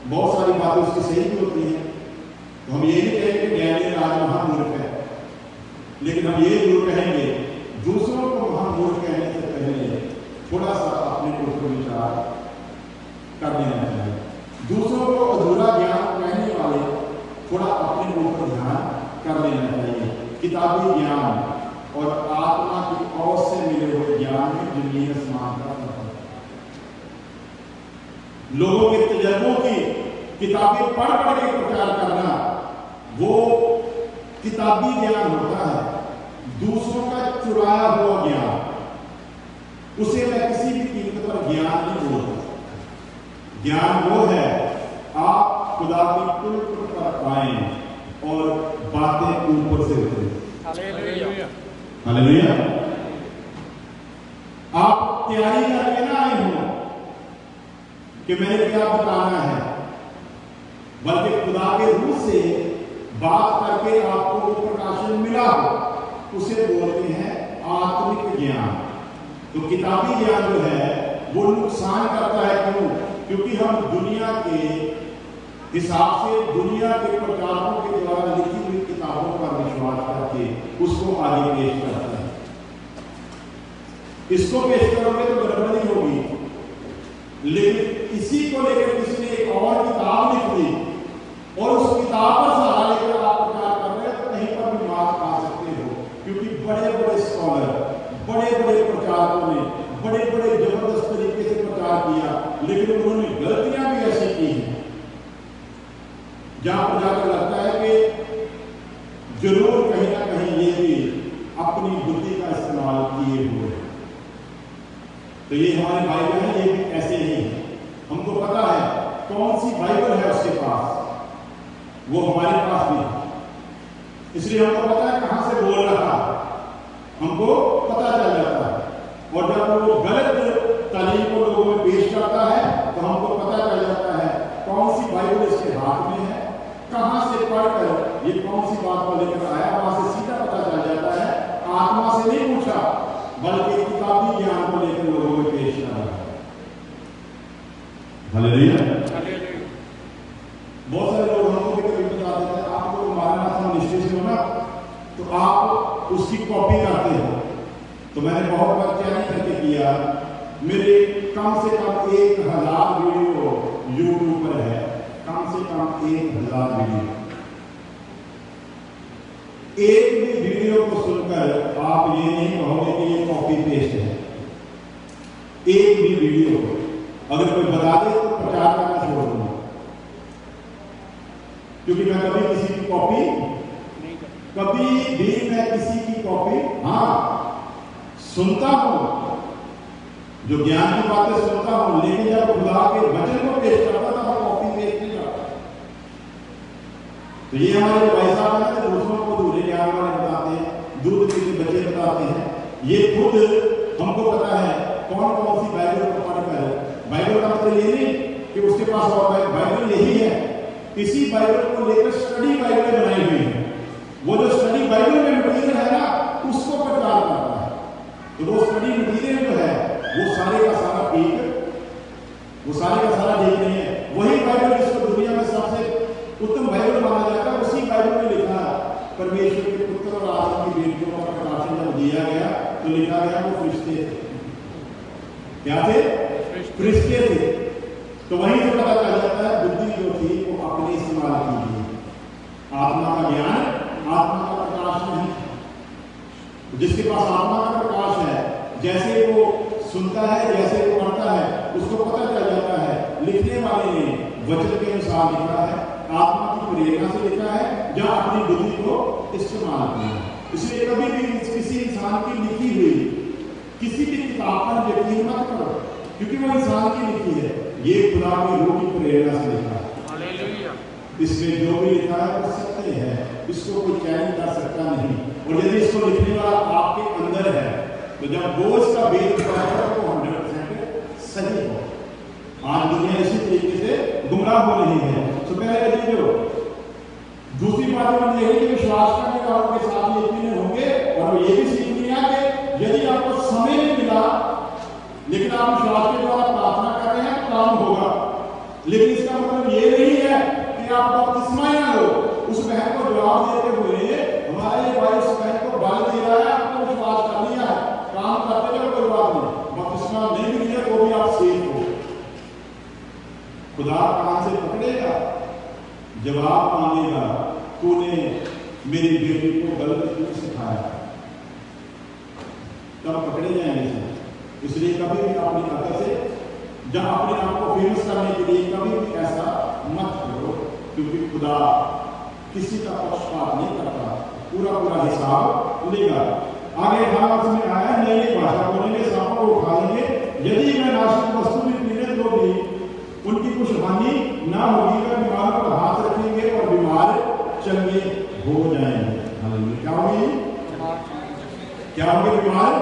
बहुत सारी बातें उसकी सही भी होती हैं। तो हम ये नहीं कहेंगे कि डैनियल आज महामूर्ख है, लेकिन हम ये जरूर कहेंगे दूसरों को महामूर्ख कहने से पहले थोड़ा सा अपने ऊपर विचार कर लेना चाहिए। दूसरों को अधूरा ज्ञान कहने वाले थोड़ा अपने ऊपर ध्यान कर लेना चाहिए। किताबी ज्ञान और आत्मा की ओर से मिले हुए ज्ञान में जमीन आसमान का फर्क है। लोगों के तजर्बों की किताबें पढ़ पढ़ के प्रचार करना वो किताबी ज्ञान होता है। दूसरों का चुराया हुआ ज्ञान, उसे मैं किसी भी कीमत पर ज्ञान वो है आप खुदा की कुल पर आए और बातें ऊपर से उतरे। Hallelujah, hallelujah. आप तैयारी करके ना आए हो कि मैंने क्या बताना है, बल्कि खुदा के रूह से बात करके आपको वो प्रकाशन मिला हो, उसे बोलते हैं आत्मिक ज्ञान। तो किताबी ज्ञान जो है वो नुकसान करता है। क्यों? क्योंकि हम दुनिया के हिसाब से, दुनिया के प्रचारकों के द्वारा लिखी हुई किताबों पर विश्वास करके उसको आगे पेश करते हैं। इसको पेश करोगे तो गड़बड़ी होगी, लेकिन इसी को लेकर किसी ने एक और किताब लिख दी और उस किताब पर सहारा लेकर आप प्रचार कर रहे हैं, तो कहीं पर भी मात पा सकते हो। क्योंकि बड़े बड़े स्कॉलर, बड़े बड़े प्रचारकों ने बड़े बड़े जबरदस्त तरीके से प्रचार किया, लेकिन उन्होंने गलतियां भी ऐसी की हैं जहां पर जाकर लगता है कि जरूर कहीं ना कहीं ये भी अपनी बुद्धि का इस्तेमाल किए हुए हैं। तो ये हमारे भाई बहन ये भी ऐसे ही है। हमको पता है कौन सी बाइबल है उसके पास, वो हमारे पास भी है, इसलिए हमको पता है कहां से बोल रहा है, हमको पता चल जाता है। और जब वो गलत तालीम को लोगों में पेश करता है तो हमको पता चल जाता है कौन सी बाइबल इसके हाथ में है, कहां से पढ़कर ये कौन सी बात को लेकर आया, वहां से सीधा पता चल जाता है। आत्मा से नहीं पूछा, बल्कि किताबी ज्ञान को लेकर लोगों में पेश कर रहा है। हालेलुया। बहुत सारे लोग हमको भी कभी बता देते हैं, आप लोग हमारा नाम निश्चय से हो ना, तो आप उसकी कॉपी करते हो। तो मैंने बहुत बार चैलेंज करके किया, मेरे कम से कम 1000 वीडियो यूट्यूब पर है, कम से कम 1000 वीडियो। एक भी वीडियो को सुनकर आप ये नहीं कहोगे कि ये कॉपी पेस्ट है। एक भी वीडियो को अगर कोई बता दे तो प्रचार करना छोड़ दूंगा, क्योंकि मैं कभी किसी की कॉपी कभी भी मैं किसी की कॉपी सुनता हूं, जो ज्ञान की बातें सुनता हूं, लेकिन जब खुदा के वचन को पेश करता था मैं कॉपी पेश नहीं करता। तो ये हमारे भाई साहब हैं, दूसरों को दूसरे ज्ञान वाले बताते हैं, दूध पीते बच्चे बताते हैं। ये खुद हमको पता है कौन कौन सी बाइबल को पढ़कर, बाइबल का मतलब ये नहीं कि उसके पास और बाइबल यही है, इसी बाइबल को लेकर स्टडी बाइबल बनाई हुई है। वो जो स्टडी बाइबल में मटीरियल है ना, उसको प्रचार करता है। तो वो स्टडी मटीरियल जो है वो सारे का सारा ठीक, वो सारे का सारा ठीक नहीं है। वही बाइबल जिसको दुनिया में सबसे उत्तम बाइबल माना जाता है, उसी बाइबल में लिखा परमेश्वर के पुत्र और आदम की बेटियों का प्रकाशन जब दिया गया तो लिखा गया वो फरिश्ते थे। क्या थे? फरिश्ते थे। तो वहीं से पता चल जाता है बुद्धि जो थी वो अपने इस्तेमाल की गई, आत्मा का ज्ञान, आत्मा का प्रकाश नहीं। जिसके पास आत्मा का प्रकाश है, जैसे वो सुनता है, जैसे वो पढ़ता है, उसको पता चल जाता है लिखने वाले ने वचन के अनुसार लिखा है, आत्मा की प्रेरणा से लिखा है, या अपनी बुद्धि को इस्तेमाल किया है। इसलिए कभी भी किसी इंसान की लिखी हुई किसी भी किताब पर यकीन मत करो, क्योंकि वो इंसान की लिखी है, ये खुदा की रूह की प्रेरणा से लिखा है। हालेलुया। इसमें जो भी लिखा है वो सत्य है, इसको कोई चैलेंज कर सकता नहीं। और यदि इसको लिखने वाला आपके अंदर है तो जब वो इसका भेद बताएगा तो 100% सही हो। आज दुनिया इसी तरीके से गुमराह हो रही है। तो पहले जो दूसरी बात मैंने यही कि विश्वास करने वालों के साथ यकीन होंगे, और ये भी सीख लिया कि यदि आपको समय नहीं मिला लेकिन आप विश्वास के द्वारा प्रार्थना कर रहे हैं तो काम होगा। लेकिन इसका मतलब ये नहीं है कि आप बपतिस्मा ही ना लो। उस बहन को जवाब देते हुए हमारे भाई उस बहन को बल दे रहा है, आपको विश्वास कर लिया है, काम करते हुए कोई बात नहीं, बपतिस्मा नहीं मिली है तो भी आप सेफ हो। खुदा कान से पकड़ेगा, जवाब मांगेगा, तूने मेरी बेटी को गलत क्यों सिखाया, तब पकड़े जाएंगे। इसलिए कभी भी अपनी अकल से जब अपने आप को फेमस करने के लिए कभी भी ऐसा मत करो, क्योंकि खुदा किसी का पक्षपात नहीं करता, पूरा पूरा हिसाब लेगा। आगे में आया, नई नई भाषा बोलेंगे, सांपों को उठा लेंगे, यदि मैं नाशक वस्तु भी पीने तो भी उनकी कुछ हानि ना होगी, वे बीमारों पर हाथ रखेंगे और बीमार चंगे हो जाएंगे। क्या होगी? क्या होंगे? बीमार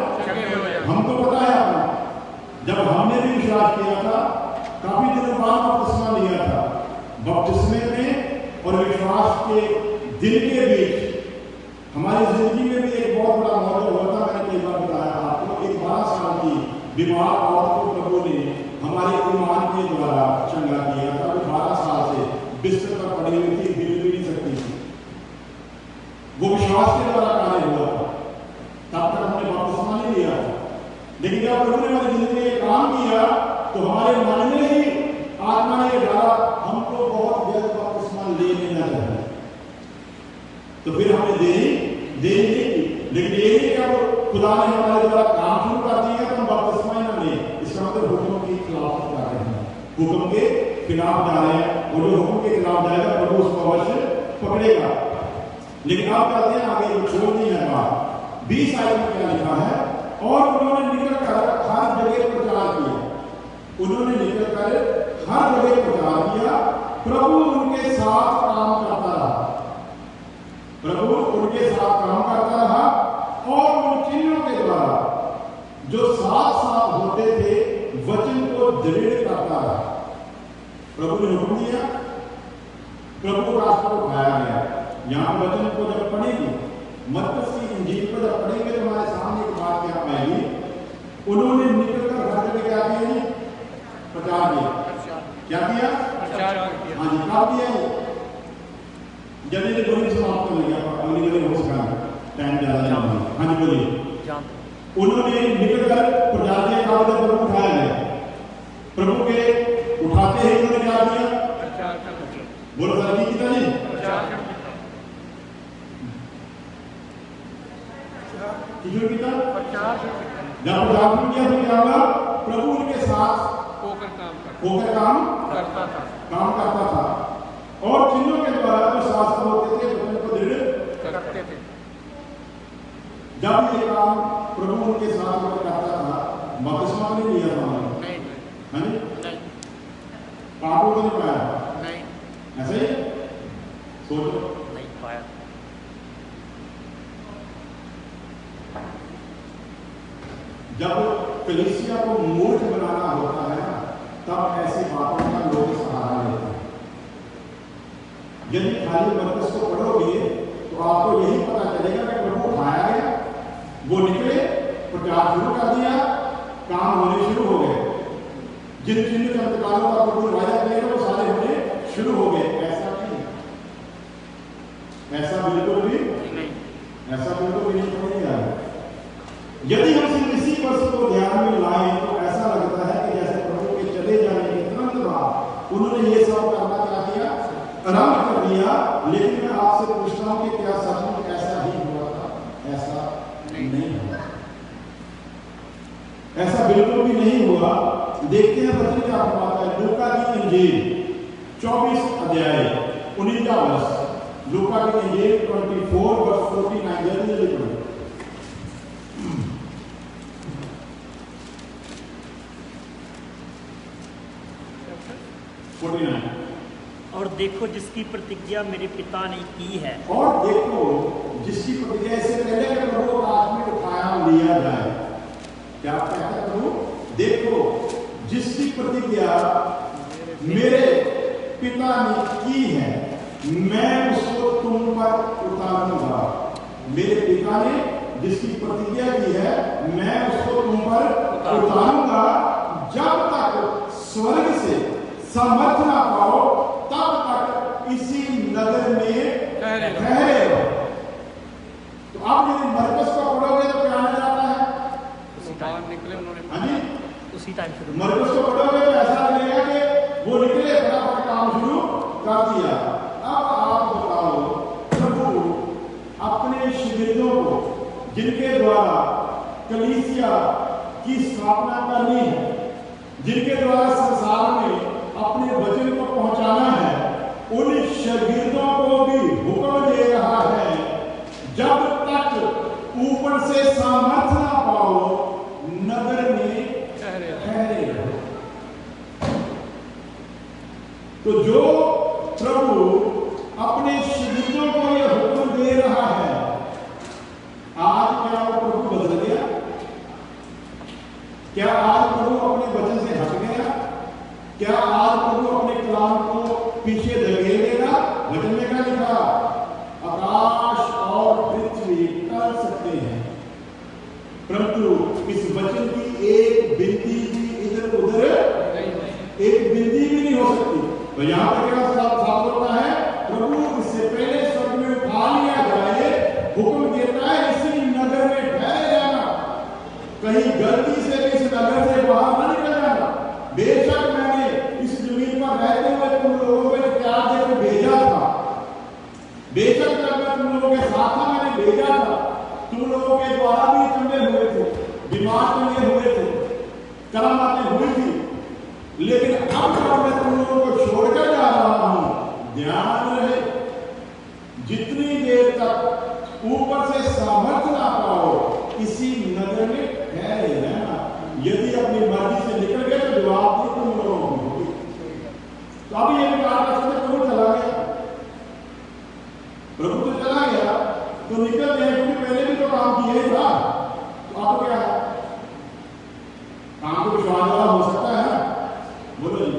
हम तो पता है आपको, जब हमने भी विश्वास किया था, काफी दिनों बाद बपतिस्मा लिया था, बपतिस्मे में और विश्वास के दिन के बीच हमारी जिंदगी में भी एक बहुत बड़ा मौका हुआ था। मैंने कई बार बताया आपको, एक 12 साल की बीमार औरत को प्रभु ने हमारे ईमान के द्वारा चंगा किया था। वो 12 साल से बिस्तर पर पड़ी हुई थी, हिल भी नहीं सकती थी। वो विश्वास के द्वारा कार्य हुआ था। तब तक हमने बपतिस्मा नहीं लिया था, लेकिन जब प्रभु ने हमारी जिंदगी में काम किया तो हमारे मन में ही आत्मा ने डाला, हमको बहुत जल्द बपतिस्मा ले लेना चाहिए। तो फिर हमने देरी नहीं की, लेकिन ये नहीं क्या खुदा ने हमारे द्वारा काम शुरू कर दिया तो हम बपतिस्मा ही ना लें। इसका मतलब हुक्म की खिलाफत कर रहे हैं, हुक्म के खिलाफ जा रहे हैं, और जो हुक्म के खिलाफ जाएगा प्रभु उसको अवश्य पकड़ेगा। लेकिन आप कहते हैं आगे छोड़ दी है बात। 20 आयत में क्या लिखा है? और उन्होंने निकलकर हर जगह प्रचार किया। उन्होंने निकलकर हर जगह प्रचार किया, प्रभु उनके साथ काम करता रहा। प्रभु उनके साथ काम करता रहा और उन चिन्हों के द्वारा जो साथ साथ होते थे वचन को दृढ़ करता रहा। प्रभु ने हुक्म दिया, प्रभु को रास्ते को उठाया गया। यहाँ वचन को जब पढ़ेंगे, मरकस की इंजील को जब पढ़ेंगे तो हमारे सामने एक बात क्या आएगी? उन्होंने निकलकर हर जगह क्या किया? प्रचार किया। क्या किया? प्रचार किया। हाँ जी, क्या किया? जल्दी से बोलिए, समाप्त कर लिया, अगली बार हो सका, टाइम ज्यादा नहीं। हाँ जी बोलिए। उन्होंने निकलकर प्रचार किया, प्रभु उठाया गया। प्रभु के उठाते ही उन्होंने क्या किया? बोलो तरक्की की तरह किशोर की तरह जब प्रचार किया तो क्या हुआ? प्रभु उनके साथ होकर काम करता था और चिन्हों के द्वारा जो शास्त्र होते थे वचन को दृढ़ करते थे। जब ये काम प्रभु उनके साथ होकर करता था, बपतिस्मा नहीं लिया था उन्होंने, नहीं पापों को नहीं पाया, नहीं ऐसे ही सोचो, नहीं पाया। जब कलीसिया को मूर्ख बनाना होता है तब ऐसी बातों का लोग सहारा लेते हैं। यदि खाली मरकस को पढ़ोगे तो आपको यही पता चलेगा कि प्रभु उठाया गया, वो निकले, प्रचार शुरू कर दिया, काम होने शुरू हो गए। जिन जिन चमत्कारों का प्रभु वायदा करेगा वो सारे होने शुरू हो गए। ऐसा नहीं, ऐसा बिल्कुल भी नहीं, ऐसा बिल्कुल भी नहीं पड़ेगा। यदि हम सिर्फ इसी वर्ष को ध्यान में लाएं तो ऐसा लगता है कि जैसे प्रभु के चले जाने के तुरंत बाद उन्होंने ये सब करना क्या किया? आरंभ कर दिया। लेकिन मैं आपसे पूछता हूं कि क्या सचमुच ऐसा ही हुआ था? ऐसा नहीं हुआ, ऐसा बिल्कुल भी नहीं हुआ। देखते हैं वचन क्या फरमाता है। लूका की इंजील 24 अध्याय 49 वर्ष, लूका की इंजील 24 वर्ष 49। जल्दी जल्दी पढ़ो। 49। और देखो जिसकी प्रतिज्ञा मेरे पिता ने की है, और देखो जिसकी प्रतिज्ञा इससे पहले कि प्रभु रात में उठाया लिया जाए, क्या कहता है प्रभु? देखो जिसकी प्रतिज्ञा मेरे पिता ने की है, मैं उसको तुम पर उतारूंगा। मेरे पिता ने जिसकी प्रतिज्ञा की है, मैं उसको तुम पर उतारूंगा। जब तक स्वर्ग से समर्थ ना पाओ तब तक इसी नगर में ठहरे रहो। तो आप यदि मरकस को पढ़ोगे तो क्या नजर आता है? बाहर निकले उन्होंने, हाँ जी, उसी टाइम शुरू। मरकस को पढ़ोगे तो ऐसा लगेगा कि वो निकले, फटाफट काम शुरू कर दिया। अब आप बताओ, प्रभु अपने शिगिर्दों को जिनके द्वारा कलीसिया की स्थापना करनी है, जिनके द्वारा संसार में अपने वचन को पहुंचाना है, उन शागिर्दों को भी हुक्म दे रहा है, जब तक ऊपर से सामर्थ ना पाओ नगर में ठहरे रहो। तो जो प्रभु अपने शिष्यों को यह हुक्म दे रहा है, आज क्या वो प्रभु बदल गया? क्या आज प्रभु अपने वचन से हट गया? क्या आज प्रभु अपने कलाम को पीछे धकेल देगा? वचन में क्या लिखा? आकाश और पृथ्वी टल सकते हैं, परंतु इस वचन की एक बिंदी भी इधर उधर एक बिंदी भी नहीं हो सकती। तो यहां पर क्या साफ होता है? प्रभु इससे पहले स्वर्ग में उठा लिया जाए, हुक्म देता है इसी नगर में ठहरे जाना, कहीं गलती से भी इस नगर से बाहर न निकल जाना। बेशक मैंने इस जमीन पर रहते हुए तुम लोगों को प्यार देकर भेजा था, बेशक जब मैं तुम लोगों के साथ था मैंने भेजा था, तुम लोगों के द्वारा भी चंगे हुए थे, बीमार चंगे हुए थे, करामातें हुई थी, लेकिन अब जब मैं तुम लोगों को छोड़कर जा रहा हूं, ध्यान रहे जितनी देर तक ऊपर से सामर्थ्य ना पाओ इसी नगर में ठहरे रहना। यदि अपनी मर्जी से निकल गए तो जवाब दी तुम लोगों को होगी। तो अभी ये कहा प्रभु चला गया, प्रभु तो चला गया तो निकल गए, क्योंकि पहले भी तो काम किया ही था। तो आप क्या है? काम तो विश्वास वाला हो सकता है, बोलो जी।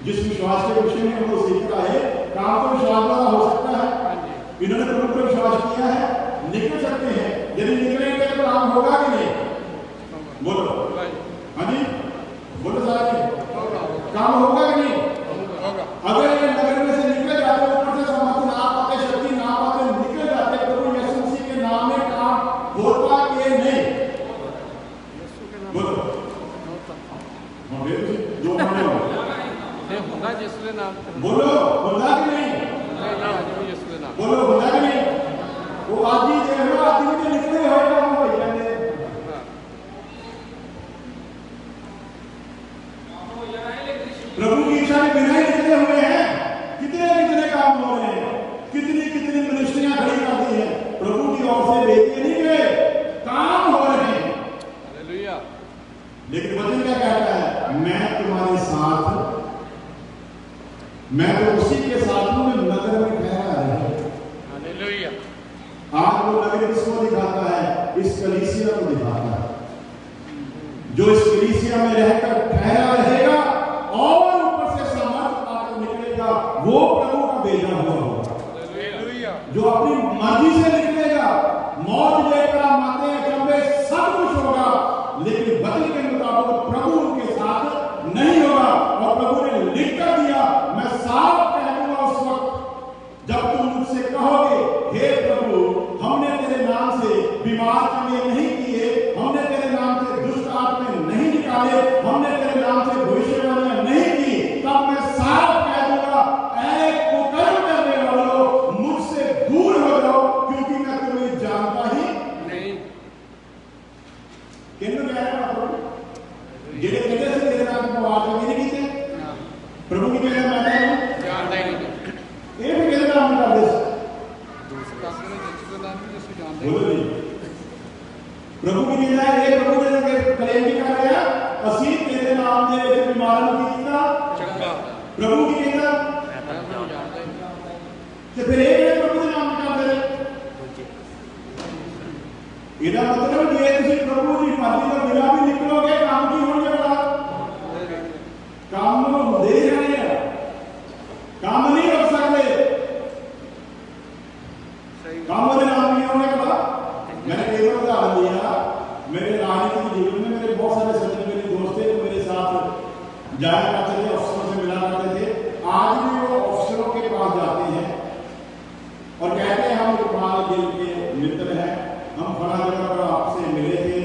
जिस विश्वास के विषय में हम लोग सीख रहा है, काम तो विश्वास वाला हो सकता है। इन्होंने प्रभु पर विश्वास किया है, निकल सकते हैं। यदि निकलेंगे तो काम होगा कि नहीं? बोलो हाँ जी, बोलो साहब, काम होगा कि नहीं? अगर ये नगर में से निकल जाते, ऊपर से समझ ना पाते, शक्ति ना पाते, निकल जाते, प्रभु यीशु मसीह के नाम में काम होता कि नहीं? बोलो दो होगा यीशु नाम, बोलो होगा कि नहीं? बोलो होगा कि नहीं? वो आदि जो आदमी के निकले हो काम हो जाते। प्रभु की इच्छा के बिना ही निकले हुए हैं। कितने काम हो रहे हैं, कितनी मिनिस्ट्रियां खड़ी कर दी है, प्रभु की ओर से बेचे नहीं गए, काम हो रहे हैं। हालेलुया। लेकिन वचन क्या कहता है? मैं तुम्हारे साथ, मैं तो उसी के साथ हूं जो नगर में ठहरा है। हालेलुया। आज वो नगर किसको दिखाता है? इस कलीसिया को दिखाता है, जो इस कलीसिया में रहकर ठहरा रहेगा और ऊपर से सामर्थ पाकर निकलेगा, वो प्रभु का भेजा हुआ होगा। जो अपनी मर्जी से निकलेगा, मौत लेकर माते चंबे सब कुछ होगा, लेकिन वचन के मुताबिक प्रभु उनके साथ नहीं होगा। और प्रभु ने लिख कर दिया, मैं साफ कह दूंगा उस वक्त जब तुम मुझसे कहोगे, हे प्रभु हमने तेरे नाम से बीमार चंगे नहीं किए, हमने तेरे नाम से दुष्ट आत्मा नहीं निकाले, हमने तेरे नाम से भविष्यवाणियां नहीं की, तब मैं साफ कह दूंगा, ऐ कुकर्म करने वालों, मुझसे दूर हो जाओ, क्योंकि मैं तुम्हें जानता ही नहीं। किन्होंने क्या कहा? प्रभु जिन्हें वजह से तेरे नाम को आवाज लगी नहीं थे, प्रभु की कहना मैं जानता ही नहीं, एक मेरे नाम का आदेश बोलो नहीं। प्रभु की कहना है, ये प्रभु ने क्लेम भी कर रहा है, असी तेरे नाम दे विच बीमारां नूं कीता चंगा। प्रभु की कहना ते फिर एक प्रभु के नाम करते रहे। ਇਹਦਾ मतलब ਜੇ ਤੁਸੀਂ प्रभु की मर्जी ਤੋਂ बिना भी निकलोगे, काम की होने वाला? काम होंदे ही रहने हैं, काम नहीं रोक सकते। काम के नाम की होने वाला? मैंने कई बार उदाहरण दिया, मेरे राजनीतिक जीवन में मेरे बहुत सारे सज्जन मेरे दोस्त थे, तो मेरे साथ जाया करते थे, अफसरों से मिला करते थे। आज भी वो अफसरों के पास जाते हैं और कहते हैं हम रुकमाल गिल के मित्र हैं, हम फला जगह पर आपसे मिले थे,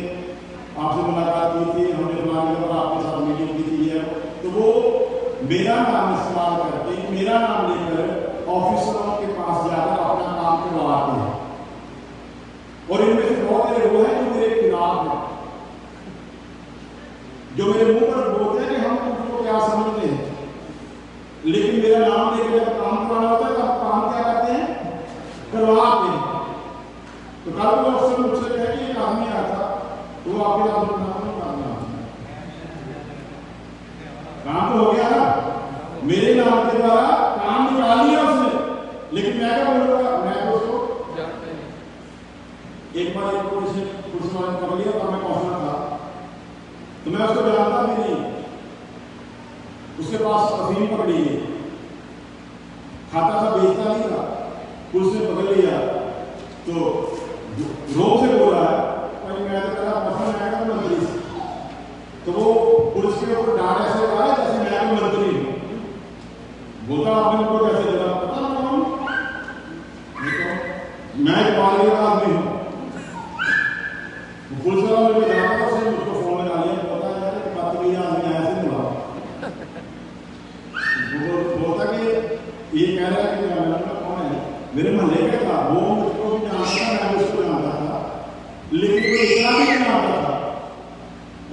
आपसे मुलाकात की थी, हमने फला जगह पर आपके साथ मीटिंग की थी है। तो वो मेरा नाम इस्तेमाल करके, मेरा नाम लेकर ऑफिसरों के पास जाकर अपना काम करवाते हैं। और इनमें से बहुत सारे लोग हैं जो मेरे खिलाफ हैं, जो मेरे मुंह पर बोलते हैं कि हम तुमको क्या समझते हैं, लेकिन मेरा नाम लेकर जब काम करवाना होता है तब काम क्या करते हैं? करवाते हैं। तो कल वो अफसर मुझसे कहे कि एक आदमी आया था, तो आपके साथ काम तो हो गया ना, मेरे जादू के द्वारा काम निकाल लिया उसने, लेकिन मैं क्या बोलूंगा, मैं तो उसको जानते नहीं। एक बार एक पुलिस वाले ने पकड़ लिया था, मैं कौशल था, तो मैं उसको जानता भी नहीं, उसके पास अफीम पकड़ी है, खाता था, बेचता नहीं था, पुलिस ने पकड़ लिया तो रोक से बोल रहा है, मैं तो कह रहा पसंद आएगा तो मंत्री से, तो वो पुलिस के ऊपर डांट ऐसे लगा है जैसे मैं भी मंत्री हूँ, बोलता आपने उनको कैसे दिला, पता ना कौन, मैं एक पार्टी का आदमी हूँ। पुलिस वाला मुझे जानता, उसने मुझको फोन लगा लिया, पता है यार कि बात भी आदमी ऐसे नहीं बुलाओ, बोलता कि ये कह रहा है कि कौन है, मेरे मोहल्ले का था, वो मुझको भी जानता था, मैं उसको जानता था, लेकिन कोई इतना भी नहीं जानता था,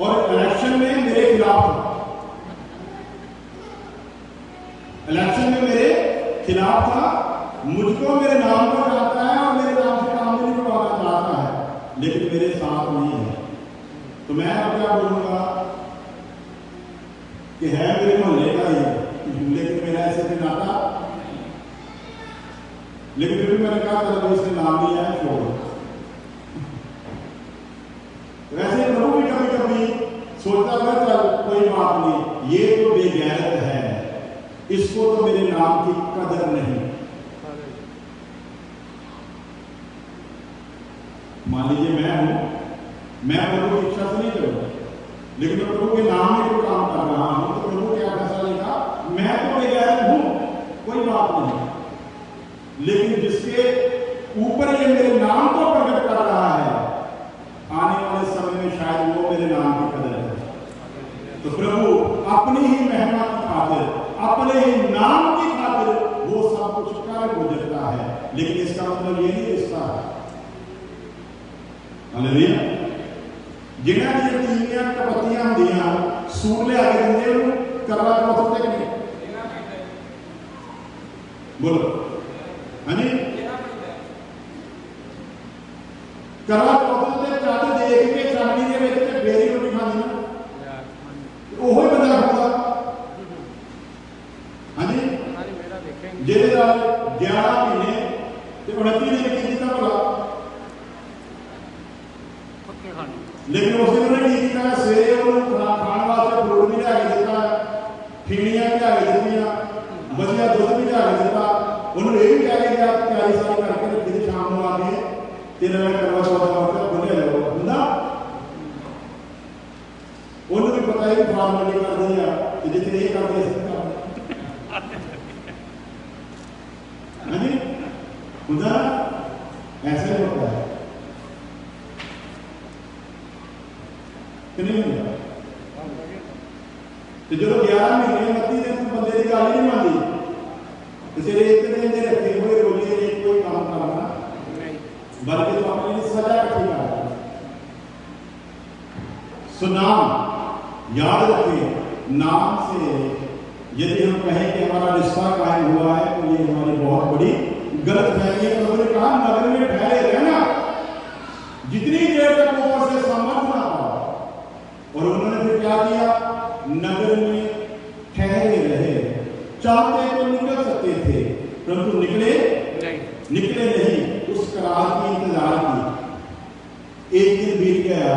और इलेक्शन में मेरे खिलाफ था, इलेक्शन में मेरे खिलाफ था, मुझको मेरे नाम को जानता है और मेरे नाम से आमदनी बढ़ाना चाहता है, लेकिन मेरे साथ नहीं है। तो मैं अब क्या बोलूंगा कि है मेरे मोहल्ले का ही, लेकिन मेरा ऐसे भी नाता, लेकिन फिर भी मैंने कहा था इसने नाम लिया है, छोड़। वैसे प्रभु भी कभी कभी सोचता था चल कोई बात नहीं, ये तो बेगैरत है, इसको तो मेरे नाम की कदर नहीं। मान लीजिए मैं हूं, मैं प्रभु की इच्छा से नहीं करूंगा, लेकिन मैं प्रभु के नाम में कोई काम कर रहा हूं, तो प्रभु क्या फैसला लेगा, मैं तो बेगैरत हूं, कोई बात नहीं, लेकिन जिसके ऊपर ये मेरे नाम को प्रकट कर रहा है, आने वाले समय में शायद वो मेरे नाम की कदर है। तो प्रभु अपनी ही महिमा की खातिर, अपने ही नाम की खातिर वो सब कुछ कर गुजरता है, लेकिन इसका मतलब ये नहीं रिश्ता है। हालेलुया। जिन्हां दी तीनियां कपतियां होंदियां सूट ले आके दिंदे उन्होंने करवा चौथ तक नहीं, बोलो हाँ जी, करवा चौथ तक चादर देख के चांदी के विच ते बेरी रोटी खानी ना, ओहो ही बंदा होगा। हाँ जी, जेदे नाल 11 महीने ते 29 दिन की दिता भला, लेकिन उस दिन उन्होंने की किया, सवेरे उन्होंने खाने वास्ते फ्रूट भी लिया के दिता, फीणियां भी लिया के दित्तियां, बचिया दुध भी लिया के दिता, उन्होंने ये भी कह के गया तैयारी सारी करके रखी, शाम को आके तेरा मैं करवा चौथ का खुले लो हुंदा, उन्होंने भी पता है कि फॉर्मेलिटी कर दी है कि जितने ये कर दे सकता है जी, हुंदा ऐसे होता है कि नहीं होता। तो जो 11 महीने 29 दिन बंदे की गल ही नहीं मानती, तेरे एक दिन दे रखे हुए रोजे एक कोई काम करना, बल्कि तो अपनी सजा इकट्ठी कर रहा है। सो नाम याद रखें, नाम से यदि हम कहें कि हमारा रिश्ता कायम हुआ है तो ये हमारी बहुत बड़ी गलत फहमी है। प्रभु ने कहा नगर में ठहरे रहना जितनी देर तक ऊपर से समर्थ ना पाओ, और उन्होंने फिर क्या किया, नगर में ठहरे रहे, चाहते तो निकल सकते थे परंतु निकले नहीं, उस करार की इंतजार की। एक दिन बीत गया,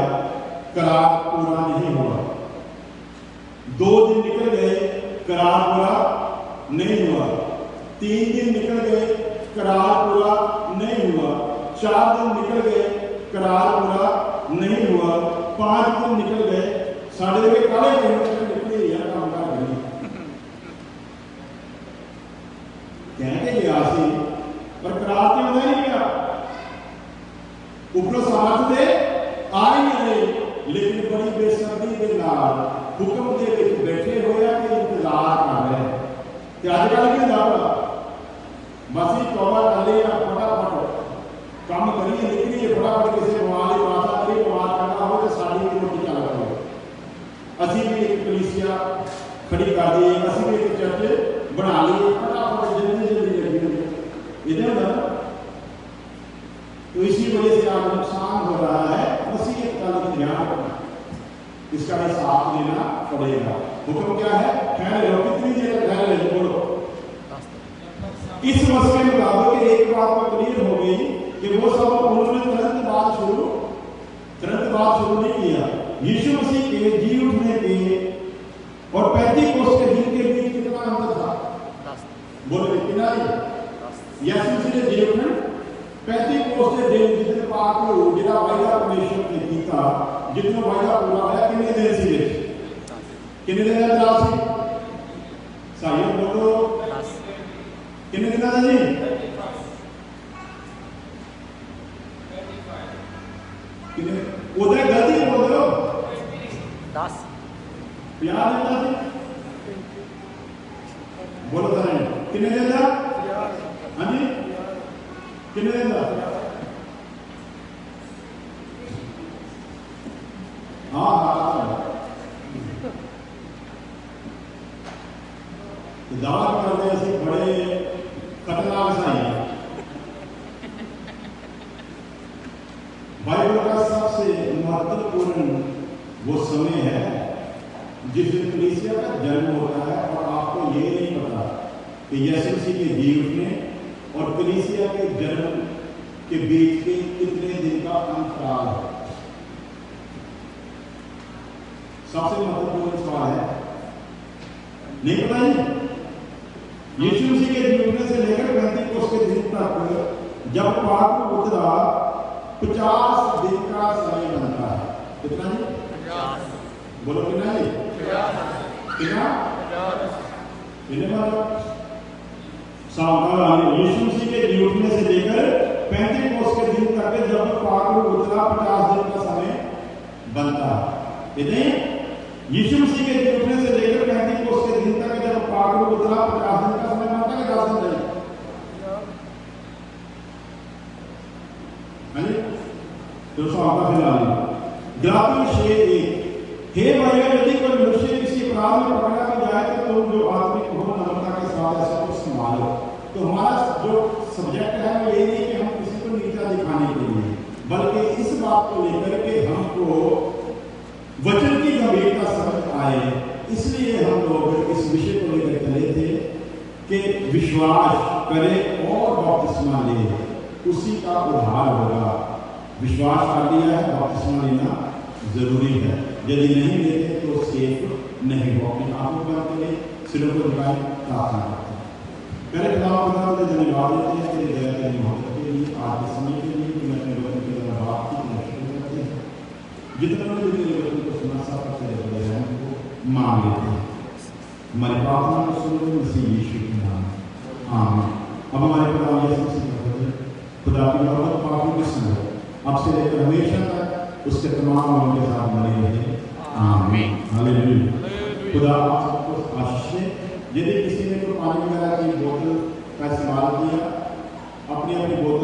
करार पूरा नहीं हुआ, 2 दिन निकल गए, करार पूरा नहीं हुआ, 3 दिन निकल गए, करार पूरा नहीं हुआ, 4 दिन निकल गए, करार पूरा नहीं हुआ, 5 दिन निकल गए, साढ़े के काले निकले यार काम कर गए, कहते गया सी पर करार तो होता नहीं गया, ऊपर साथ दे आ ही नहीं रहे, लेकिन बड़ी बेसब्री के नाल हुक्म दे विच बैठे होया कि इंतजार कर रहे हैं। ते अजकल की गल बस ही तौबा कर ली, फटाफट काम करिए, निकलिए फटाफट, किसी बीमार की वास्ता करिए, बीमार करना हो तो साड़ी की रोटी चल रही, असी भी एक कलीसिया खड़ी कर दी, असी भी एक चर्च बना ली, फटाफट जल्दी लगी हुई इधर। तो इसी वजह से आज नुकसान हो रहा है, मसीह का ध्यान रखना, इसका भी साथ लेना पड़ेगा। हुक्म क्या है, ठहरे रहो, कितनी देर ठहरे रहो, बोलो इस वर्ष के मुताबिक एक बात तो क्लियर हो गई कि वो सब उन्होंने तुरंत बाद शुरू नहीं किया। यीशु मसीह के जी उठने के और पेंतीकोस्त के दिन के बीच कितना अंतर था? बोले कितना? यीशु मसीह ने जी उठने पेंतीकोस्त के दिन जितने पाक जितना वायदा परमेश्वर ने किया, जितना वायदा पूरा होया कितने दिन से कितने दिन का सी साइयो बोलो कितने दिन का जी? कितने उधर गलती बोल दो 10 50 दिन का बोलो था कितने दिन का? हाँ जी कितने दिन का? हाँ दावा करते ऐसे बड़े खतरनाक साई बाइबल का सबसे महत्वपूर्ण वो समय है जिस दिन कलीसिया का जन्म होता है। और आपको ये नहीं पता कि यीशु मसीह के जी उठने और कलीसिया के जन्म के बीच के कितने दिन का अंतराल है। सबसे महत्वपूर्ण सवाल है, नहीं पता जी? यीशु मसीह के जी उठने से लेकर पेंतीकोस्त के दिन तक जब पाक उतरा 50 दिन का समय बनता है। कितना जी? 50। बोलो कितना जी? 50। कितना? 50। सावधान, यीशु मसीह के जी उठने से लेकर पेंतीकोस्त के दिन तक जब पाक उतरा 50 दिन का समय बनता है। इतने यीशु मसीह के जी उठने से लेकर पेंतीकोस्त के दिन तक जब पाक उतरा 50 दिन का समय बनता है। 10 दिन नहीं, तो सावधान फिलहाल गलातियों 6:1 हे भाइयों, यदि कोई मनुष्य किसी अपराध में पकड़ा भी जाए तो तुम जो आत्मिक हो नम्रता के साथ ऐसा कुछ संभालो। तो हमारा जो सब्जेक्ट है वो ये नहीं कि हम किसी को नीचा दिखाने के लिए, बल्कि इस बात को लेकर के हमको वचन की गंभीरता समझ आए, इसलिए हम लोग इस विषय को लेकर चले थे कि विश्वास करे और बपतिस्मा ले, उसी का उद्धार होगा। विश्वास कर लिया है, बपतिस्मा लेना जरूरी है। यदि नहीं लेते तो सेफ नहीं हो। अपने आप को करते हैं, सिरों को झुकाए, प्रार्थना करते हैं। पहले खुदा को धन्यवाद देते हैं तेरी दया तेरी मोहब्बत के लिए, आज के समय के लिए कि मैं अपने वचन के द्वारा बात की शुरू करते हैं। जितना लोग तेरे वचन को सुना सब तेरे बगैर को मांग लेते हैं। हमारी प्रार्थना को सुनो मसीह यीशु के नाम, आमीन। अब हमारे पिता यीशु मसीह का वचन, खुदा की मोहब्बत, पापों की संगत अब से लेकर हमेशा तक उसके तमाम लोगों के साथ बने रहे, आमीन। हालेलुया। खुदा आप सबको आशीष दे। यदि किसी ने कोई पानी वगैरह की बोतल का इस्तेमाल किया, अपनी अपनी बोतल